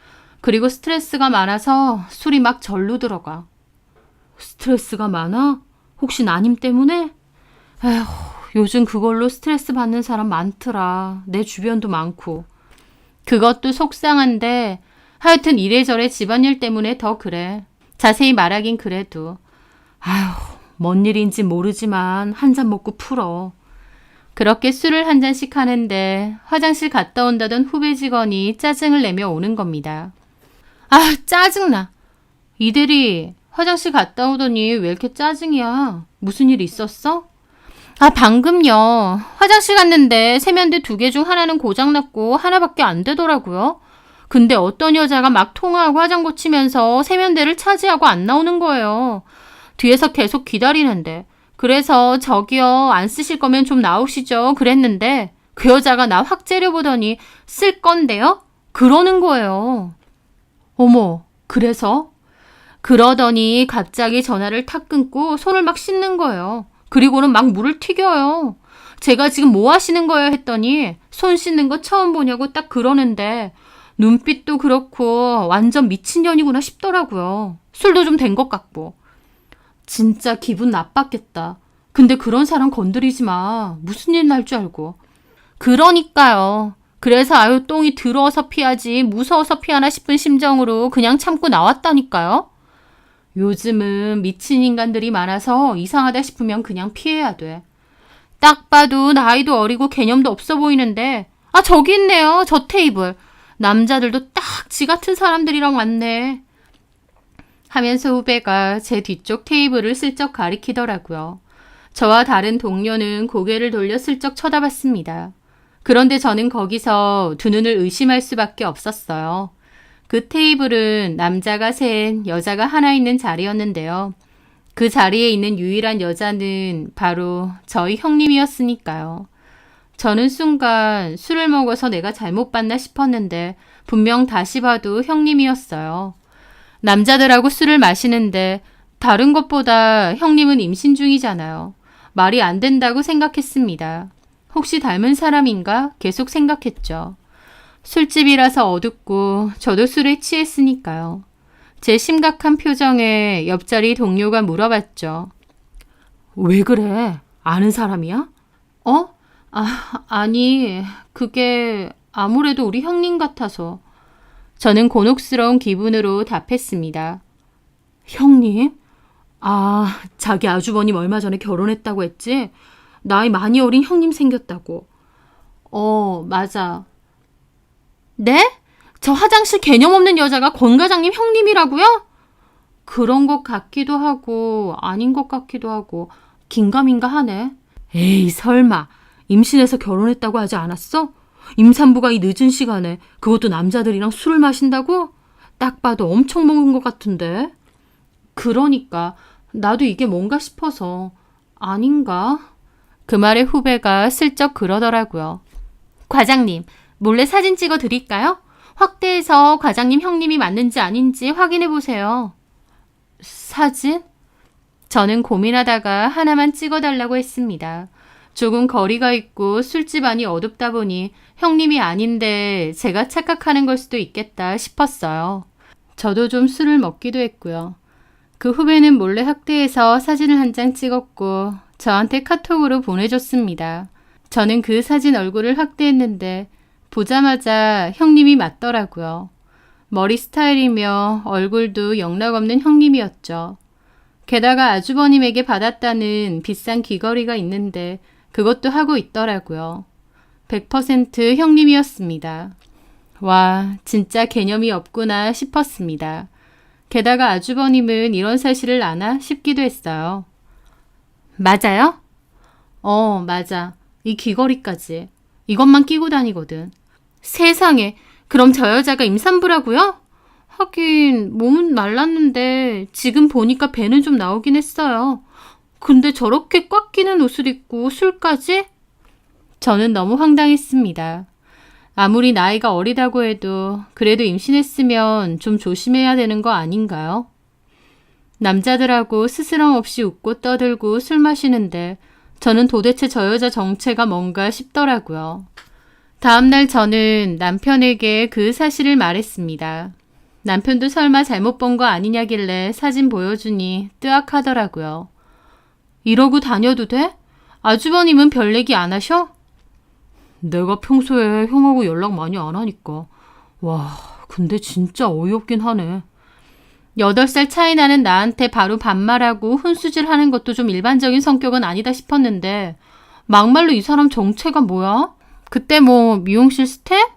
그리고 스트레스가 많아서 술이 막 절로 들어가. 스트레스가 많아? 혹시 나님 때문에? 에휴, 요즘 그걸로 스트레스 받는 사람 많더라. 내 주변도 많고. 그것도 속상한데 하여튼 이래저래 집안일 때문에 더 그래. 자세히 말하긴 그래도. 아휴, 뭔 일인지 모르지만 한 잔 먹고 풀어. 그렇게 술을 한 잔씩 하는데 화장실 갔다 온다던 후배 직원이 짜증을 내며 오는 겁니다. 아, 짜증나. 이대리, 화장실 갔다 오더니 왜 이렇게 짜증이야? 무슨 일 있었어? 아, 방금요. 화장실 갔는데 세면대 2개 중 하나는 고장났고 하나밖에 안 되더라고요. 근데 어떤 여자가 막 통화하고 화장 고치면서 세면대를 차지하고 안 나오는 거예요. 뒤에서 계속 기다리는데. 그래서 저기요, 안 쓰실 거면 좀 나오시죠. 그랬는데 그 여자가 나 확 째려보더니 쓸 건데요? 그러는 거예요. 어머, 그래서? 그러더니 갑자기 전화를 탁 끊고 손을 막 씻는 거예요. 그리고는 막 물을 튀겨요. 제가 지금 뭐 하시는 거예요? 했더니 손 씻는 거 처음 보냐고 딱 그러는데 눈빛도 그렇고 완전 미친년이구나 싶더라고요. 술도 좀 된 것 같고. 진짜 기분 나빴겠다. 근데 그런 사람 건드리지 마. 무슨 일 날 줄 알고. 그러니까요. 그래서 아유 똥이 더러워서 피하지 무서워서 피하나 싶은 심정으로 그냥 참고 나왔다니까요. 요즘은 미친 인간들이 많아서 이상하다 싶으면 그냥 피해야 돼. 딱 봐도 나이도 어리고 개념도 없어 보이는데 아 저기 있네요. 저 테이블. 남자들도 딱 지 같은 사람들이랑 왔네. 하면서 후배가 제 뒤쪽 테이블을 슬쩍 가리키더라고요. 저와 다른 동료는 고개를 돌려 슬쩍 쳐다봤습니다. 그런데 저는 거기서 두 눈을 의심할 수밖에 없었어요. 그 테이블은 남자가 셋, 여자가 하나 있는 자리였는데요. 그 자리에 있는 유일한 여자는 바로 저희 형님이었으니까요. 저는 순간 술을 먹어서 내가 잘못 봤나 싶었는데 분명 다시 봐도 형님이었어요. 남자들하고 술을 마시는데 다른 것보다 형님은 임신 중이잖아요. 말이 안 된다고 생각했습니다. 혹시 닮은 사람인가? 계속 생각했죠. 술집이라서 어둡고 저도 술에 취했으니까요. 제 심각한 표정에 옆자리 동료가 물어봤죠. 왜 그래? 아는 사람이야? 어? 아니, 그게 아무래도 우리 형님 같아서. 저는 곤혹스러운 기분으로 답했습니다. 형님? 자기 아주버님 얼마 전에 결혼했다고 했지? 나이 많이 어린 형님 생겼다고. 맞아. 네? 저 화장실 개념 없는 여자가 권 과장님 형님이라고요? 그런 것 같기도 하고 아닌 것 같기도 하고 긴가민가 하네. 에이, 설마 임신해서 결혼했다고 하지 않았어? 임산부가 이 늦은 시간에 그것도 남자들이랑 술을 마신다고? 딱 봐도 엄청 먹은 것 같은데. 그러니까 나도 이게 뭔가 싶어서. 아닌가? 그 말에 후배가 슬쩍 그러더라고요. 과장님, 몰래 사진 찍어 드릴까요? 확대해서 과장님 형님이 맞는지 아닌지 확인해 보세요. 사진? 저는 고민하다가 하나만 찍어달라고 했습니다. 조금 거리가 있고 술집 안이 어둡다 보니 형님이 아닌데 제가 착각하는 걸 수도 있겠다 싶었어요. 저도 좀 술을 먹기도 했고요. 그 후배는 몰래 확대해서 사진을 한 장 찍었고 저한테 카톡으로 보내줬습니다. 저는 그 사진 얼굴을 확대했는데 보자마자 형님이 맞더라고요. 머리 스타일이며 얼굴도 영락없는 형님이었죠. 게다가 아주버님에게 받았다는 비싼 귀걸이가 있는데 그것도 하고 있더라고요. 100% 형님이었습니다. 와, 진짜 개념이 없구나 싶었습니다. 게다가 아주버님은 이런 사실을 아나 싶기도 했어요. 맞아요? 맞아. 이 귀걸이까지. 이것만 끼고 다니거든. 세상에, 그럼 저 여자가 임산부라고요? 하긴 몸은 말랐는데 지금 보니까 배는 좀 나오긴 했어요. 근데 저렇게 꽉 끼는 옷을 입고 술까지? 저는 너무 황당했습니다. 아무리 나이가 어리다고 해도 그래도 임신했으면 좀 조심해야 되는 거 아닌가요? 남자들하고 스스럼 없이 웃고 떠들고 술 마시는데 저는 도대체 저 여자 정체가 뭔가 싶더라고요. 다음날 저는 남편에게 그 사실을 말했습니다. 남편도 설마 잘못 본 거 아니냐길래 사진 보여주니 뜨악하더라고요. 이러고 다녀도 돼? 아주버님은 별 얘기 안 하셔? 내가 평소에 형하고 연락 많이 안 하니까. 와, 근데 진짜 어이없긴 하네. 8살 차이 나는 나한테 바로 반말하고 훈수질하는 것도 좀 일반적인 성격은 아니다 싶었는데 막말로 이 사람 정체가 뭐야? 그때 뭐 미용실 스텝?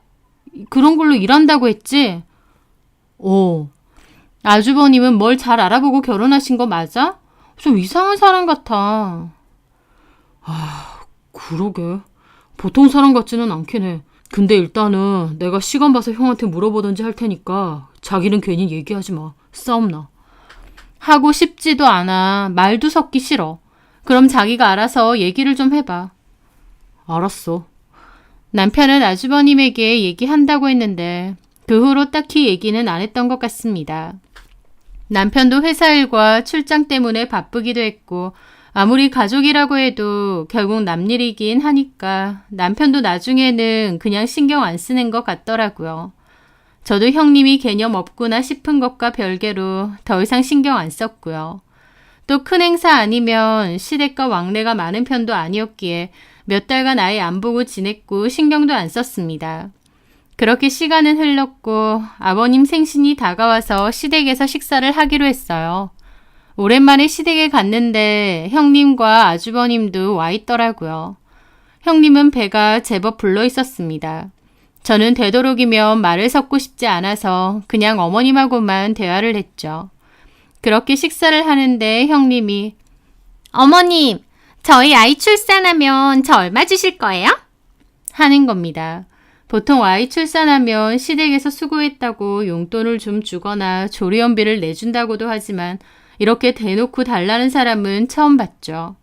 그런 걸로 일한다고 했지? 아주버님은 뭘 잘 알아보고 결혼하신 거 맞아? 좀 이상한 사람 같아. 그러게. 보통 사람 같지는 않긴 해. 근데 일단은 내가 시간 봐서 형한테 물어보든지 할 테니까 자기는 괜히 얘기하지 마. 싸움나. 하고 싶지도 않아. 말도 섞기 싫어. 그럼 자기가 알아서 얘기를 좀 해봐. 알았어. 남편은 아주버님에게 얘기한다고 했는데 그 후로 딱히 얘기는 안 했던 것 같습니다. 남편도 회사 일과 출장 때문에 바쁘기도 했고 아무리 가족이라고 해도 결국 남일이긴 하니까 남편도 나중에는 그냥 신경 안 쓰는 것 같더라고요. 저도 형님이 개념 없구나 싶은 것과 별개로 더 이상 신경 안 썼고요. 또 큰 행사 아니면 시댁과 왕래가 많은 편도 아니었기에 몇 달간 아예 안 보고 지냈고 신경도 안 썼습니다. 그렇게 시간은 흘렀고 아버님 생신이 다가와서 시댁에서 식사를 하기로 했어요. 오랜만에 시댁에 갔는데 형님과 아주버님도 와 있더라고요. 형님은 배가 제법 불러 있었습니다. 저는 되도록이면 말을 섞고 싶지 않아서 그냥 어머님하고만 대화를 했죠. 그렇게 식사를 하는데 형님이 어머님, 저희 아이 출산하면 저 얼마 주실 거예요? 하는 겁니다. 보통 아이 출산하면 시댁에서 수고했다고 용돈을 좀 주거나 조리원비를 내준다고도 하지만 이렇게 대놓고 달라는 사람은 처음 봤죠.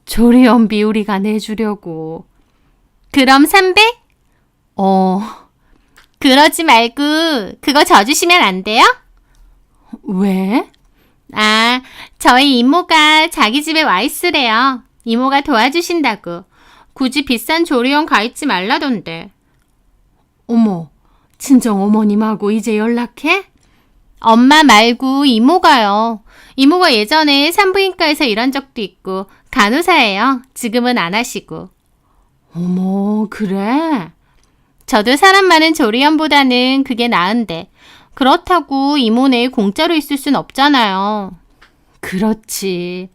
조리원비 우리가 내주려고. 그럼 300? 그러지 말고 그거 저 주시면 안 돼요? 왜? 저희 이모가 자기 집에 와 있으래요. 이모가 도와주신다고. 굳이 비싼 조리원 가 있지 말라던데. 어머, 친정 어머님하고 이제 연락해? 엄마 말고 이모가요. 이모가 예전에 산부인과에서 일한 적도 있고 간호사예요. 지금은 안 하시고. 어머, 그래? 저도 사람 많은 조리원보다는 그게 나은데 그렇다고 이모네 공짜로 있을 순 없잖아요. 그렇지.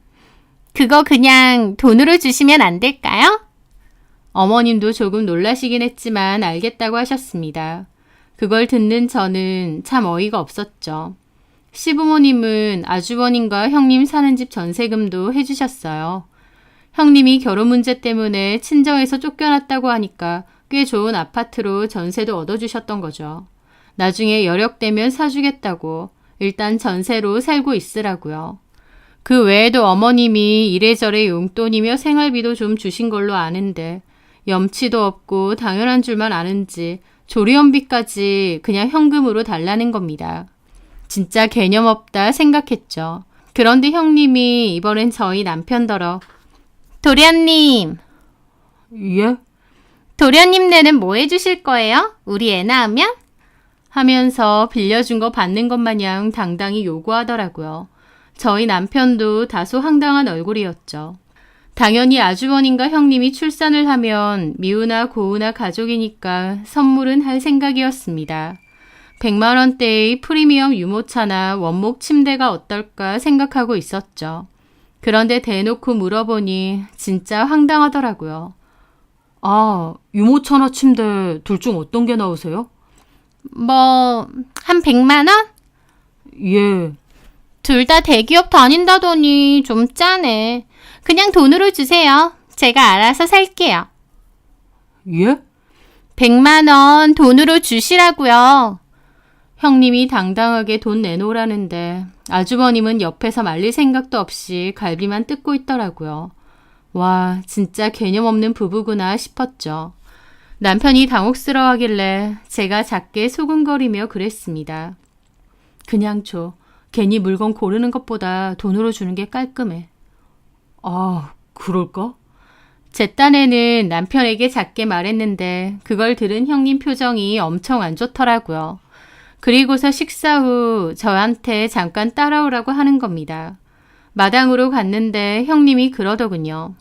그거 그냥 돈으로 주시면 안 될까요? 어머님도 조금 놀라시긴 했지만 알겠다고 하셨습니다. 그걸 듣는 저는 참 어이가 없었죠. 시부모님은 아주버님과 형님 사는 집 전세금도 해주셨어요. 형님이 결혼 문제 때문에 친정에서 쫓겨났다고 하니까 꽤 좋은 아파트로 전세도 얻어주셨던 거죠. 나중에 여력되면 사주겠다고 일단 전세로 살고 있으라고요. 그 외에도 어머님이 이래저래 용돈이며 생활비도 좀 주신 걸로 아는데 염치도 없고 당연한 줄만 아는지 조리원비까지 그냥 현금으로 달라는 겁니다. 진짜 개념 없다 생각했죠. 그런데 형님이 이번엔 저희 남편더러 도련님, 예? 도련님네는 뭐 해주실 거예요? 우리 애 낳으면? 하면서 빌려준 거 받는 것 마냥 당당히 요구하더라고요. 저희 남편도 다소 황당한 얼굴이었죠. 당연히 아주버님과 형님이 출산을 하면 미우나 고우나 가족이니까 선물은 할 생각이었습니다. 100만 원대의 프리미엄 유모차나 원목 침대가 어떨까 생각하고 있었죠. 그런데 대놓고 물어보니 진짜 황당하더라고요. 아, 유모차나 침대 둘 중 어떤 게 나으세요? 한 100만 원? 예. 둘 다 대기업 다닌다더니 좀 짜네. 그냥 돈으로 주세요. 제가 알아서 살게요. 예? 100만 원 돈으로 주시라고요. 형님이 당당하게 돈 내놓으라는데 아주버님은 옆에서 말릴 생각도 없이 갈비만 뜯고 있더라고요. 와, 진짜 개념 없는 부부구나 싶었죠. 남편이 당혹스러워하길래 제가 작게 소근거리며 그랬습니다. 그냥 줘. 괜히 물건 고르는 것보다 돈으로 주는 게 깔끔해. 아, 그럴까? 제 딴에는 남편에게 작게 말했는데 그걸 들은 형님 표정이 엄청 안 좋더라고요. 그리고서 식사 후 저한테 잠깐 따라오라고 하는 겁니다. 마당으로 갔는데 형님이 그러더군요.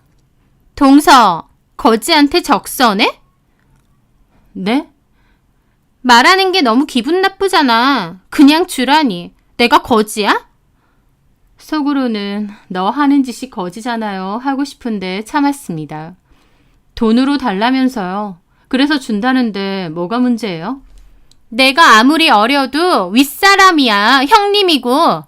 동서, 거지한테 적선해? 네? 말하는 게 너무 기분 나쁘잖아. 그냥 주라니. 내가 거지야? 속으로는 너 하는 짓이 거지잖아요 하고 싶은데 참았습니다. 돈으로 달라면서요. 그래서 준다는데 뭐가 문제예요? 내가 아무리 어려도 윗사람이야. 형님이고.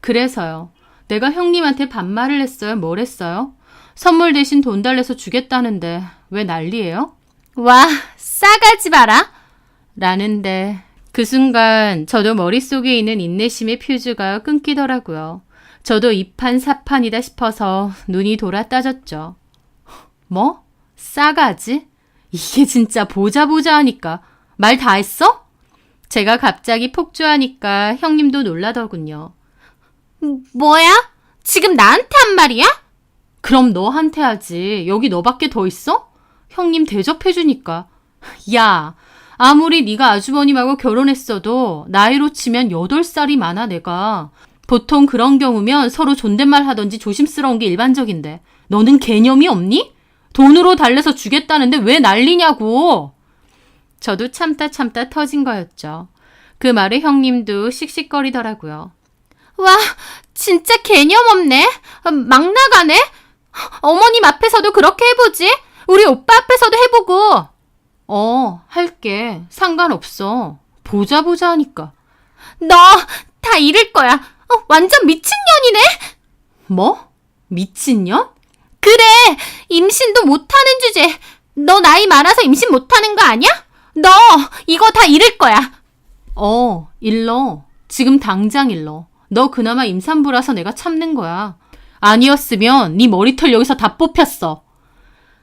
그래서요. 내가 형님한테 반말을 했어요? 뭘 했어요? 선물 대신 돈 달래서 주겠다는데 왜 난리예요? 와, 싸가지 마라. 라는데 그 순간 저도 머릿속에 있는 인내심의 퓨즈가 끊기더라고요. 저도 이판사판이다 싶어서 눈이 돌아 따졌죠. 뭐? 싸가지? 이게 진짜 보자 하니까 말 다 했어? 제가 갑자기 폭주하니까 형님도 놀라더군요. 뭐야? 지금 나한테 한 말이야? 그럼 너한테 하지. 여기 너밖에 더 있어? 형님 대접해주니까. 야, 아무리 네가 아주버님하고 결혼했어도 나이로 치면 8살이 많아 내가. 보통 그런 경우면 서로 존댓말 하던지 조심스러운 게 일반적인데 너는 개념이 없니? 돈으로 달래서 주겠다는데 왜 난리냐고. 저도 참다 터진 거였죠. 그 말에 형님도 씩씩거리더라고요. 와, 진짜 개념 없네. 막 나가네. 어머님 앞에서도 그렇게 해보지. 우리 오빠 앞에서도 해보고. 할게. 상관없어. 보자 하니까. 너 다 잃을 거야. 완전 미친년이네. 뭐? 미친년? 그래. 임신도 못하는 주제. 너 나이 많아서 임신 못하는 거 아니야? 너 이거 다 잃을 거야. 일러. 지금 당장 일러. 너 그나마 임산부라서 내가 참는 거야. 아니었으면 네 머리털 여기서 다 뽑혔어.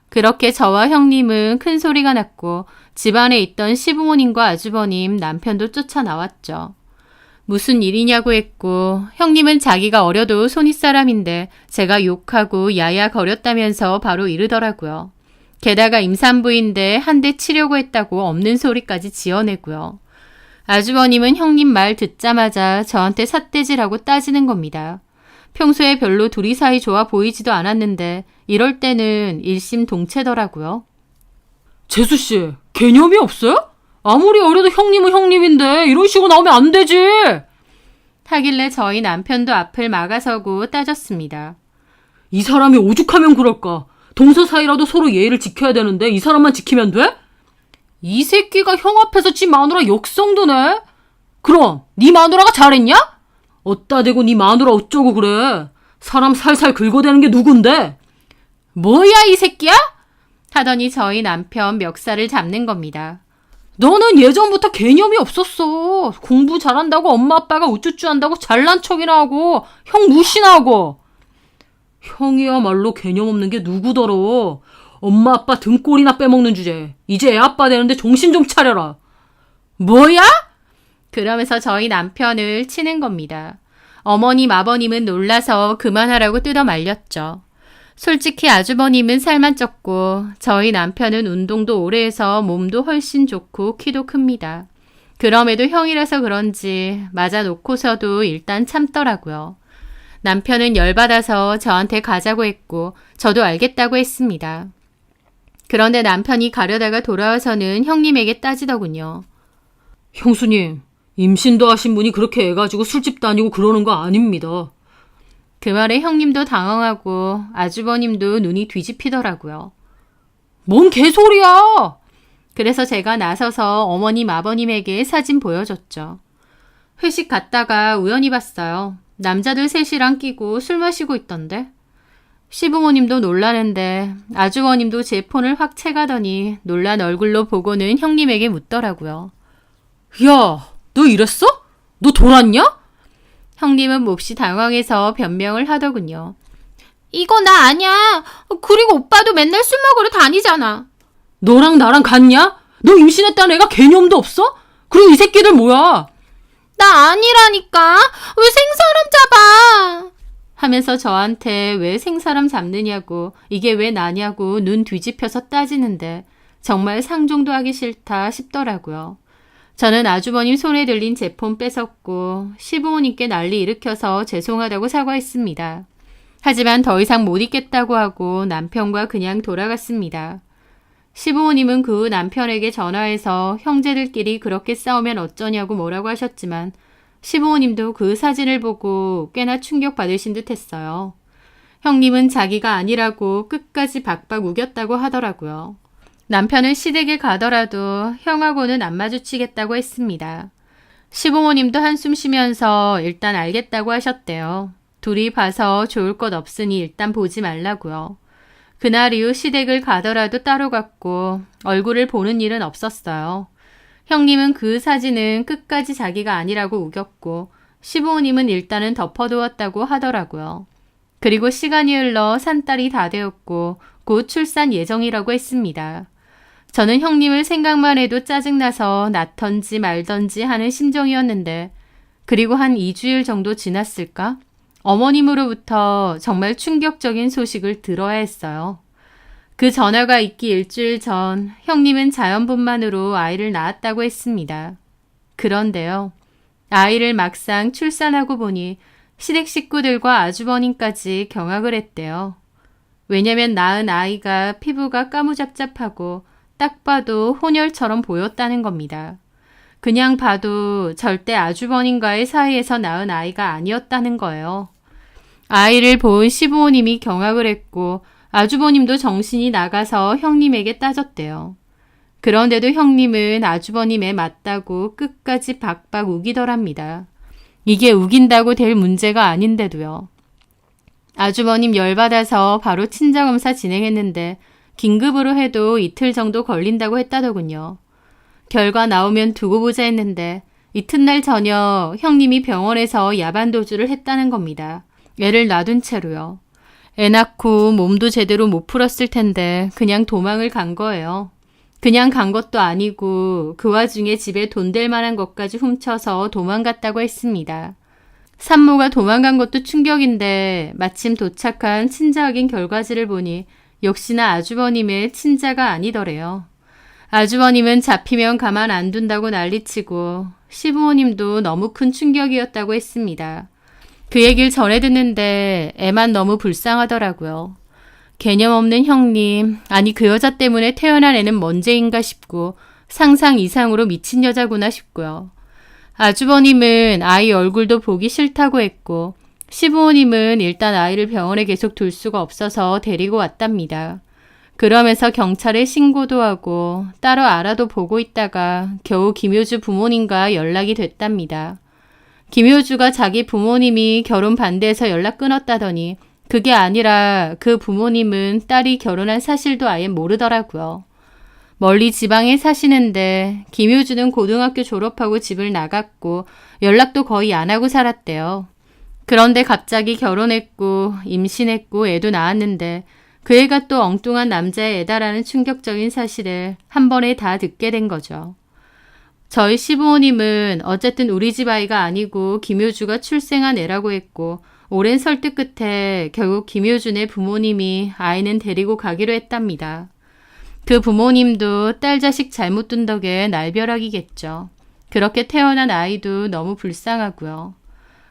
그렇게 저와 형님은 큰 소리가 났고 집안에 있던 시부모님과 아주버님, 남편도 쫓아나왔죠. 무슨 일이냐고 했고 형님은 자기가 어려도 손윗사람인데 제가 욕하고 야야 거렸다면서 바로 이르더라고요. 게다가 임산부인데 한 대 치려고 했다고 없는 소리까지 지어내고요. 아주버님은 형님 말 듣자마자 저한테 삿대질하고 따지는 겁니다. 평소에 별로 둘이 사이 좋아 보이지도 않았는데 이럴 때는 일심동체더라고요. 재수 씨, 개념이 없어요? 아무리 어려도 형님은 형님인데 이런 식으로 나오면 안 되지. 하길래 저희 남편도 앞을 막아서고 따졌습니다. 이 사람이 오죽하면 그럴까? 동서 사이라도 서로 예의를 지켜야 되는데 이 사람만 지키면 돼? 이 새끼가 형 앞에서 지 마누라 역성도네? 그럼 네 마누라가 잘했냐? 어따 대고 네 마누라 어쩌고 그래? 사람 살살 긁어대는 게 누군데? 뭐야 이 새끼야? 하더니 저희 남편 멱살을 잡는 겁니다. 너는 예전부터 개념이 없었어. 공부 잘한다고 엄마 아빠가 우쭈쭈 한다고 잘난 척이나 하고 형 무시나 하고. 형이야말로 개념 없는 게 누구더러. 엄마 아빠 등골이나 빼먹는 주제. 이제 애 아빠 되는데 정신 좀 차려라. 뭐야? 그러면서 저희 남편을 치는 겁니다. 어머님, 아버님은 놀라서 그만하라고 뜯어 말렸죠. 솔직히 아주버님은 살만 쪘고 저희 남편은 운동도 오래 해서 몸도 훨씬 좋고 키도 큽니다. 그럼에도 형이라서 그런지 맞아놓고서도 일단 참더라고요. 남편은 열받아서 저한테 가자고 했고 저도 알겠다고 했습니다. 그런데 남편이 가려다가 돌아와서는 형님에게 따지더군요. 형수님, 임신도 하신 분이 그렇게 애 가지고 술집 다니고 그러는 거 아닙니다. 그 말에 형님도 당황하고 아주버님도 눈이 뒤집히더라고요. 뭔 개소리야! 그래서 제가 나서서 어머님, 아버님에게 사진 보여줬죠. 회식 갔다가 우연히 봤어요. 남자들 셋이랑 끼고 술 마시고 있던데. 시부모님도 놀라는데 아주버님도 제 폰을 확 채가더니 놀란 얼굴로 보고는 형님에게 묻더라고요. 야, 너 이랬어? 너 돌았냐? 형님은 몹시 당황해서 변명을 하더군요. 이거 나 아니야. 그리고 오빠도 맨날 술 먹으러 다니잖아. 너랑 나랑 같냐? 너 임신했다는 애가 개념도 없어? 그리고 이 새끼들 뭐야? 나 아니라니까. 왜 생사람 잡아? 하면서 저한테 왜 생사람 잡느냐고, 이게 왜 나냐고 눈 뒤집혀서 따지는데 정말 상종도 하기 싫다 싶더라고요. 저는 아주버님 손에 들린 제 폰 뺏었고 시부모님께 난리 일으켜서 죄송하다고 사과했습니다. 하지만 더 이상 못 있겠다고 하고 남편과 그냥 돌아갔습니다. 시부모님은 그 후 남편에게 전화해서 형제들끼리 그렇게 싸우면 어쩌냐고 뭐라고 하셨지만 시부모님도 그 사진을 보고 꽤나 충격받으신 듯 했어요. 형님은 자기가 아니라고 끝까지 박박 우겼다고 하더라고요. 남편은 시댁에 가더라도 형하고는 안 마주치겠다고 했습니다. 시부모님도 한숨 쉬면서 일단 알겠다고 하셨대요. 둘이 봐서 좋을 것 없으니 일단 보지 말라고요. 그날 이후 시댁을 가더라도 따로 갔고 얼굴을 보는 일은 없었어요. 형님은 그 사진은 끝까지 자기가 아니라고 우겼고 시부모님은 일단은 덮어두었다고 하더라고요. 그리고 시간이 흘러 산딸이 다 되었고 곧 출산 예정이라고 했습니다. 저는 형님을 생각만 해도 짜증나서 낳던지 말던지 하는 심정이었는데 그리고 한 2주일 정도 지났을까? 어머님으로부터 정말 충격적인 소식을 들어야 했어요. 그 전화가 있기 일주일 전 형님은 자연분만으로 아이를 낳았다고 했습니다. 그런데요. 아이를 막상 출산하고 보니 시댁 식구들과 아주버님까지 경악을 했대요. 왜냐면 낳은 아이가 피부가 까무잡잡하고 딱 봐도 혼혈처럼 보였다는 겁니다. 그냥 봐도 절대 아주버님과의 사이에서 낳은 아이가 아니었다는 거예요. 아이를 본 시부모님이 경악을 했고 아주버님도 정신이 나가서 형님에게 따졌대요. 그런데도 형님은 아주버님에 맞다고 끝까지 박박 우기더랍니다. 이게 우긴다고 될 문제가 아닌데도요. 아주버님 열받아서 바로 친자검사 진행했는데 긴급으로 해도 이틀 정도 걸린다고 했다더군요. 결과 나오면 두고 보자 했는데 이튿날 저녁 형님이 병원에서 야반도주를 했다는 겁니다. 애를 놔둔 채로요. 애 낳고 몸도 제대로 못 풀었을 텐데 그냥 도망을 간 거예요. 그냥 간 것도 아니고 그 와중에 집에 돈 될 만한 것까지 훔쳐서 도망갔다고 했습니다. 산모가 도망간 것도 충격인데 마침 도착한 친자 확인 결과지를 보니 역시나 아주버님의 친자가 아니더래요. 아주버님은 잡히면 가만 안 둔다고 난리치고 시부모님도 너무 큰 충격이었다고 했습니다. 그 얘기를 전해 듣는데 애만 너무 불쌍하더라고요. 개념 없는 형님, 아니 그 여자 때문에 태어난 애는 뭔죄인가 싶고 상상 이상으로 미친 여자구나 싶고요. 아주버님은 아이 얼굴도 보기 싫다고 했고 시부모님은 일단 아이를 병원에 계속 둘 수가 없어서 데리고 왔답니다. 그러면서 경찰에 신고도 하고 따로 알아도 보고 있다가 겨우 김효주 부모님과 연락이 됐답니다. 김효주가 자기 부모님이 결혼 반대해서 연락 끊었다더니 그게 아니라 그 부모님은 딸이 결혼한 사실도 아예 모르더라고요. 멀리 지방에 사시는데 김효주는 고등학교 졸업하고 집을 나갔고 연락도 거의 안 하고 살았대요. 그런데 갑자기 결혼했고 임신했고 애도 낳았는데 그 애가 또 엉뚱한 남자의 애다라는 충격적인 사실을 한 번에 다 듣게 된 거죠. 저희 시부모님은 어쨌든 우리 집 아이가 아니고 김효주가 출생한 애라고 했고 오랜 설득 끝에 결국 김효준의 부모님이 아이는 데리고 가기로 했답니다. 그 부모님도 딸 자식 잘못 둔 덕에 날벼락이겠죠. 그렇게 태어난 아이도 너무 불쌍하고요.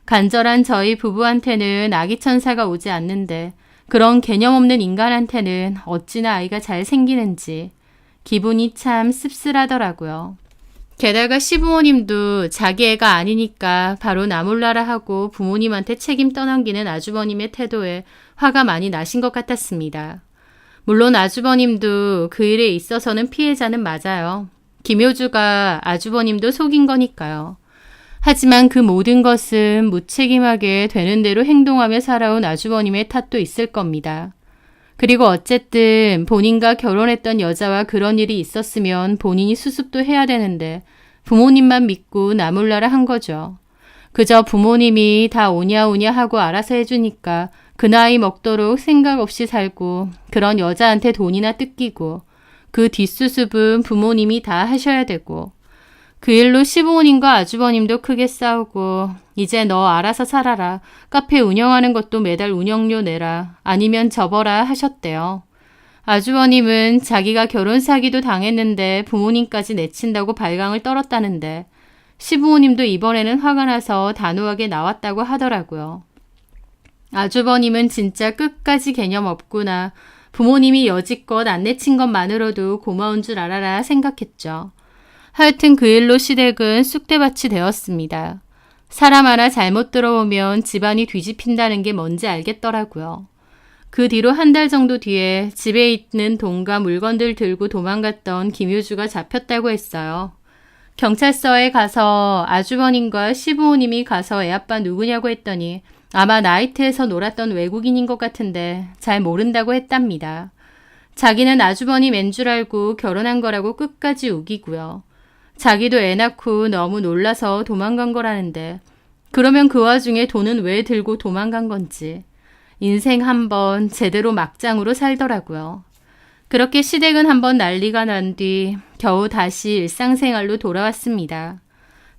간절한 저희 부부한테는 아기 천사가 오지 않는데 그런 개념 없는 인간한테는 어찌나 아이가 잘 생기는지 기분이 참 씁쓸하더라고요. 게다가 시부모님도 자기 애가 아니니까 바로 나 몰라라 하고 부모님한테 책임 떠넘기는 아주버님의 태도에 화가 많이 나신 것 같았습니다. 물론 아주버님도 그 일에 있어서는 피해자는 맞아요. 김효주가 아주버님도 속인 거니까요. 하지만 그 모든 것은 무책임하게 되는 대로 행동하며 살아온 아주버님의 탓도 있을 겁니다. 그리고 어쨌든 본인과 결혼했던 여자와 그런 일이 있었으면 본인이 수습도 해야 되는데 부모님만 믿고 나 몰라라 한 거죠. 그저 부모님이 다 오냐오냐 하고 알아서 해주니까 그 나이 먹도록 생각 없이 살고 그런 여자한테 돈이나 뜯기고 그 뒷수습은 부모님이 다 하셔야 되고 그 일로 시부모님과 아주버님도 크게 싸우고 이제 너 알아서 살아라. 카페 운영하는 것도 매달 운영료 내라. 아니면 접어라 하셨대요. 아주버님은 자기가 결혼 사기도 당했는데 부모님까지 내친다고 발광을 떨었다는데 시부모님도 이번에는 화가 나서 단호하게 나왔다고 하더라고요. 아주버님은 진짜 끝까지 개념 없구나. 부모님이 여지껏 안 내친 것만으로도 고마운 줄 알아라 생각했죠. 하여튼 그 일로 시댁은 쑥대밭이 되었습니다. 사람 하나 잘못 들어오면 집안이 뒤집힌다는 게 뭔지 알겠더라고요. 그 뒤로 한 달 정도 뒤에 집에 있는 돈과 물건들 들고 도망갔던 김효주가 잡혔다고 했어요. 경찰서에 가서 아주버님과 시부모님이 가서 애아빠 누구냐고 했더니 아마 나이트에서 놀았던 외국인인 것 같은데 잘 모른다고 했답니다. 자기는 아주버님 앤 줄 알고 결혼한 거라고 끝까지 우기고요. 자기도 애 낳고 너무 놀라서 도망간 거라는데 그러면 그 와중에 돈은 왜 들고 도망간 건지 인생 한번 제대로 막장으로 살더라고요. 그렇게 시댁은 한번 난리가 난 뒤 겨우 다시 일상생활로 돌아왔습니다.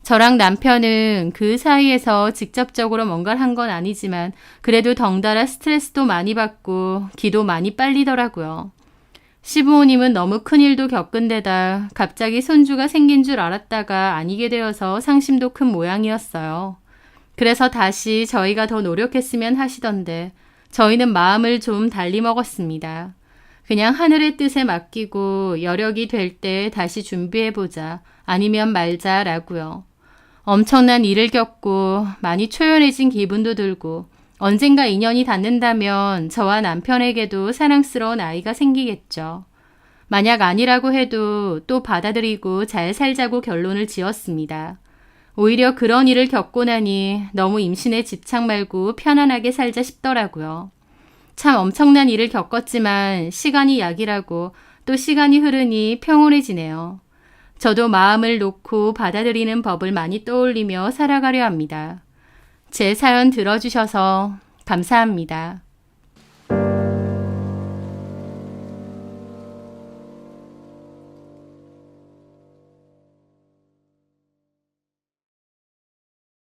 저랑 남편은 그 사이에서 직접적으로 뭔가를 한 건 아니지만 그래도 덩달아 스트레스도 많이 받고 기도 많이 빨리더라고요. 시부모님은 너무 큰일도 겪은 데다 갑자기 손주가 생긴 줄 알았다가 아니게 되어서 상심도 큰 모양이었어요. 그래서 다시 저희가 더 노력했으면 하시던데 저희는 마음을 좀 달리 먹었습니다. 그냥 하늘의 뜻에 맡기고 여력이 될 때 다시 준비해보자 아니면 말자라고요. 엄청난 일을 겪고 많이 초연해진 기분도 들고 언젠가 인연이 닿는다면 저와 남편에게도 사랑스러운 아이가 생기겠죠. 만약 아니라고 해도 또 받아들이고 잘 살자고 결론을 지었습니다. 오히려 그런 일을 겪고 나니 너무 임신에 집착 말고 편안하게 살자 싶더라고요. 참 엄청난 일을 겪었지만 시간이 약이라고 또 시간이 흐르니 평온해지네요. 저도 마음을 놓고 받아들이는 법을 많이 떠올리며 살아가려 합니다. 제 사연 들어주셔서 감사합니다.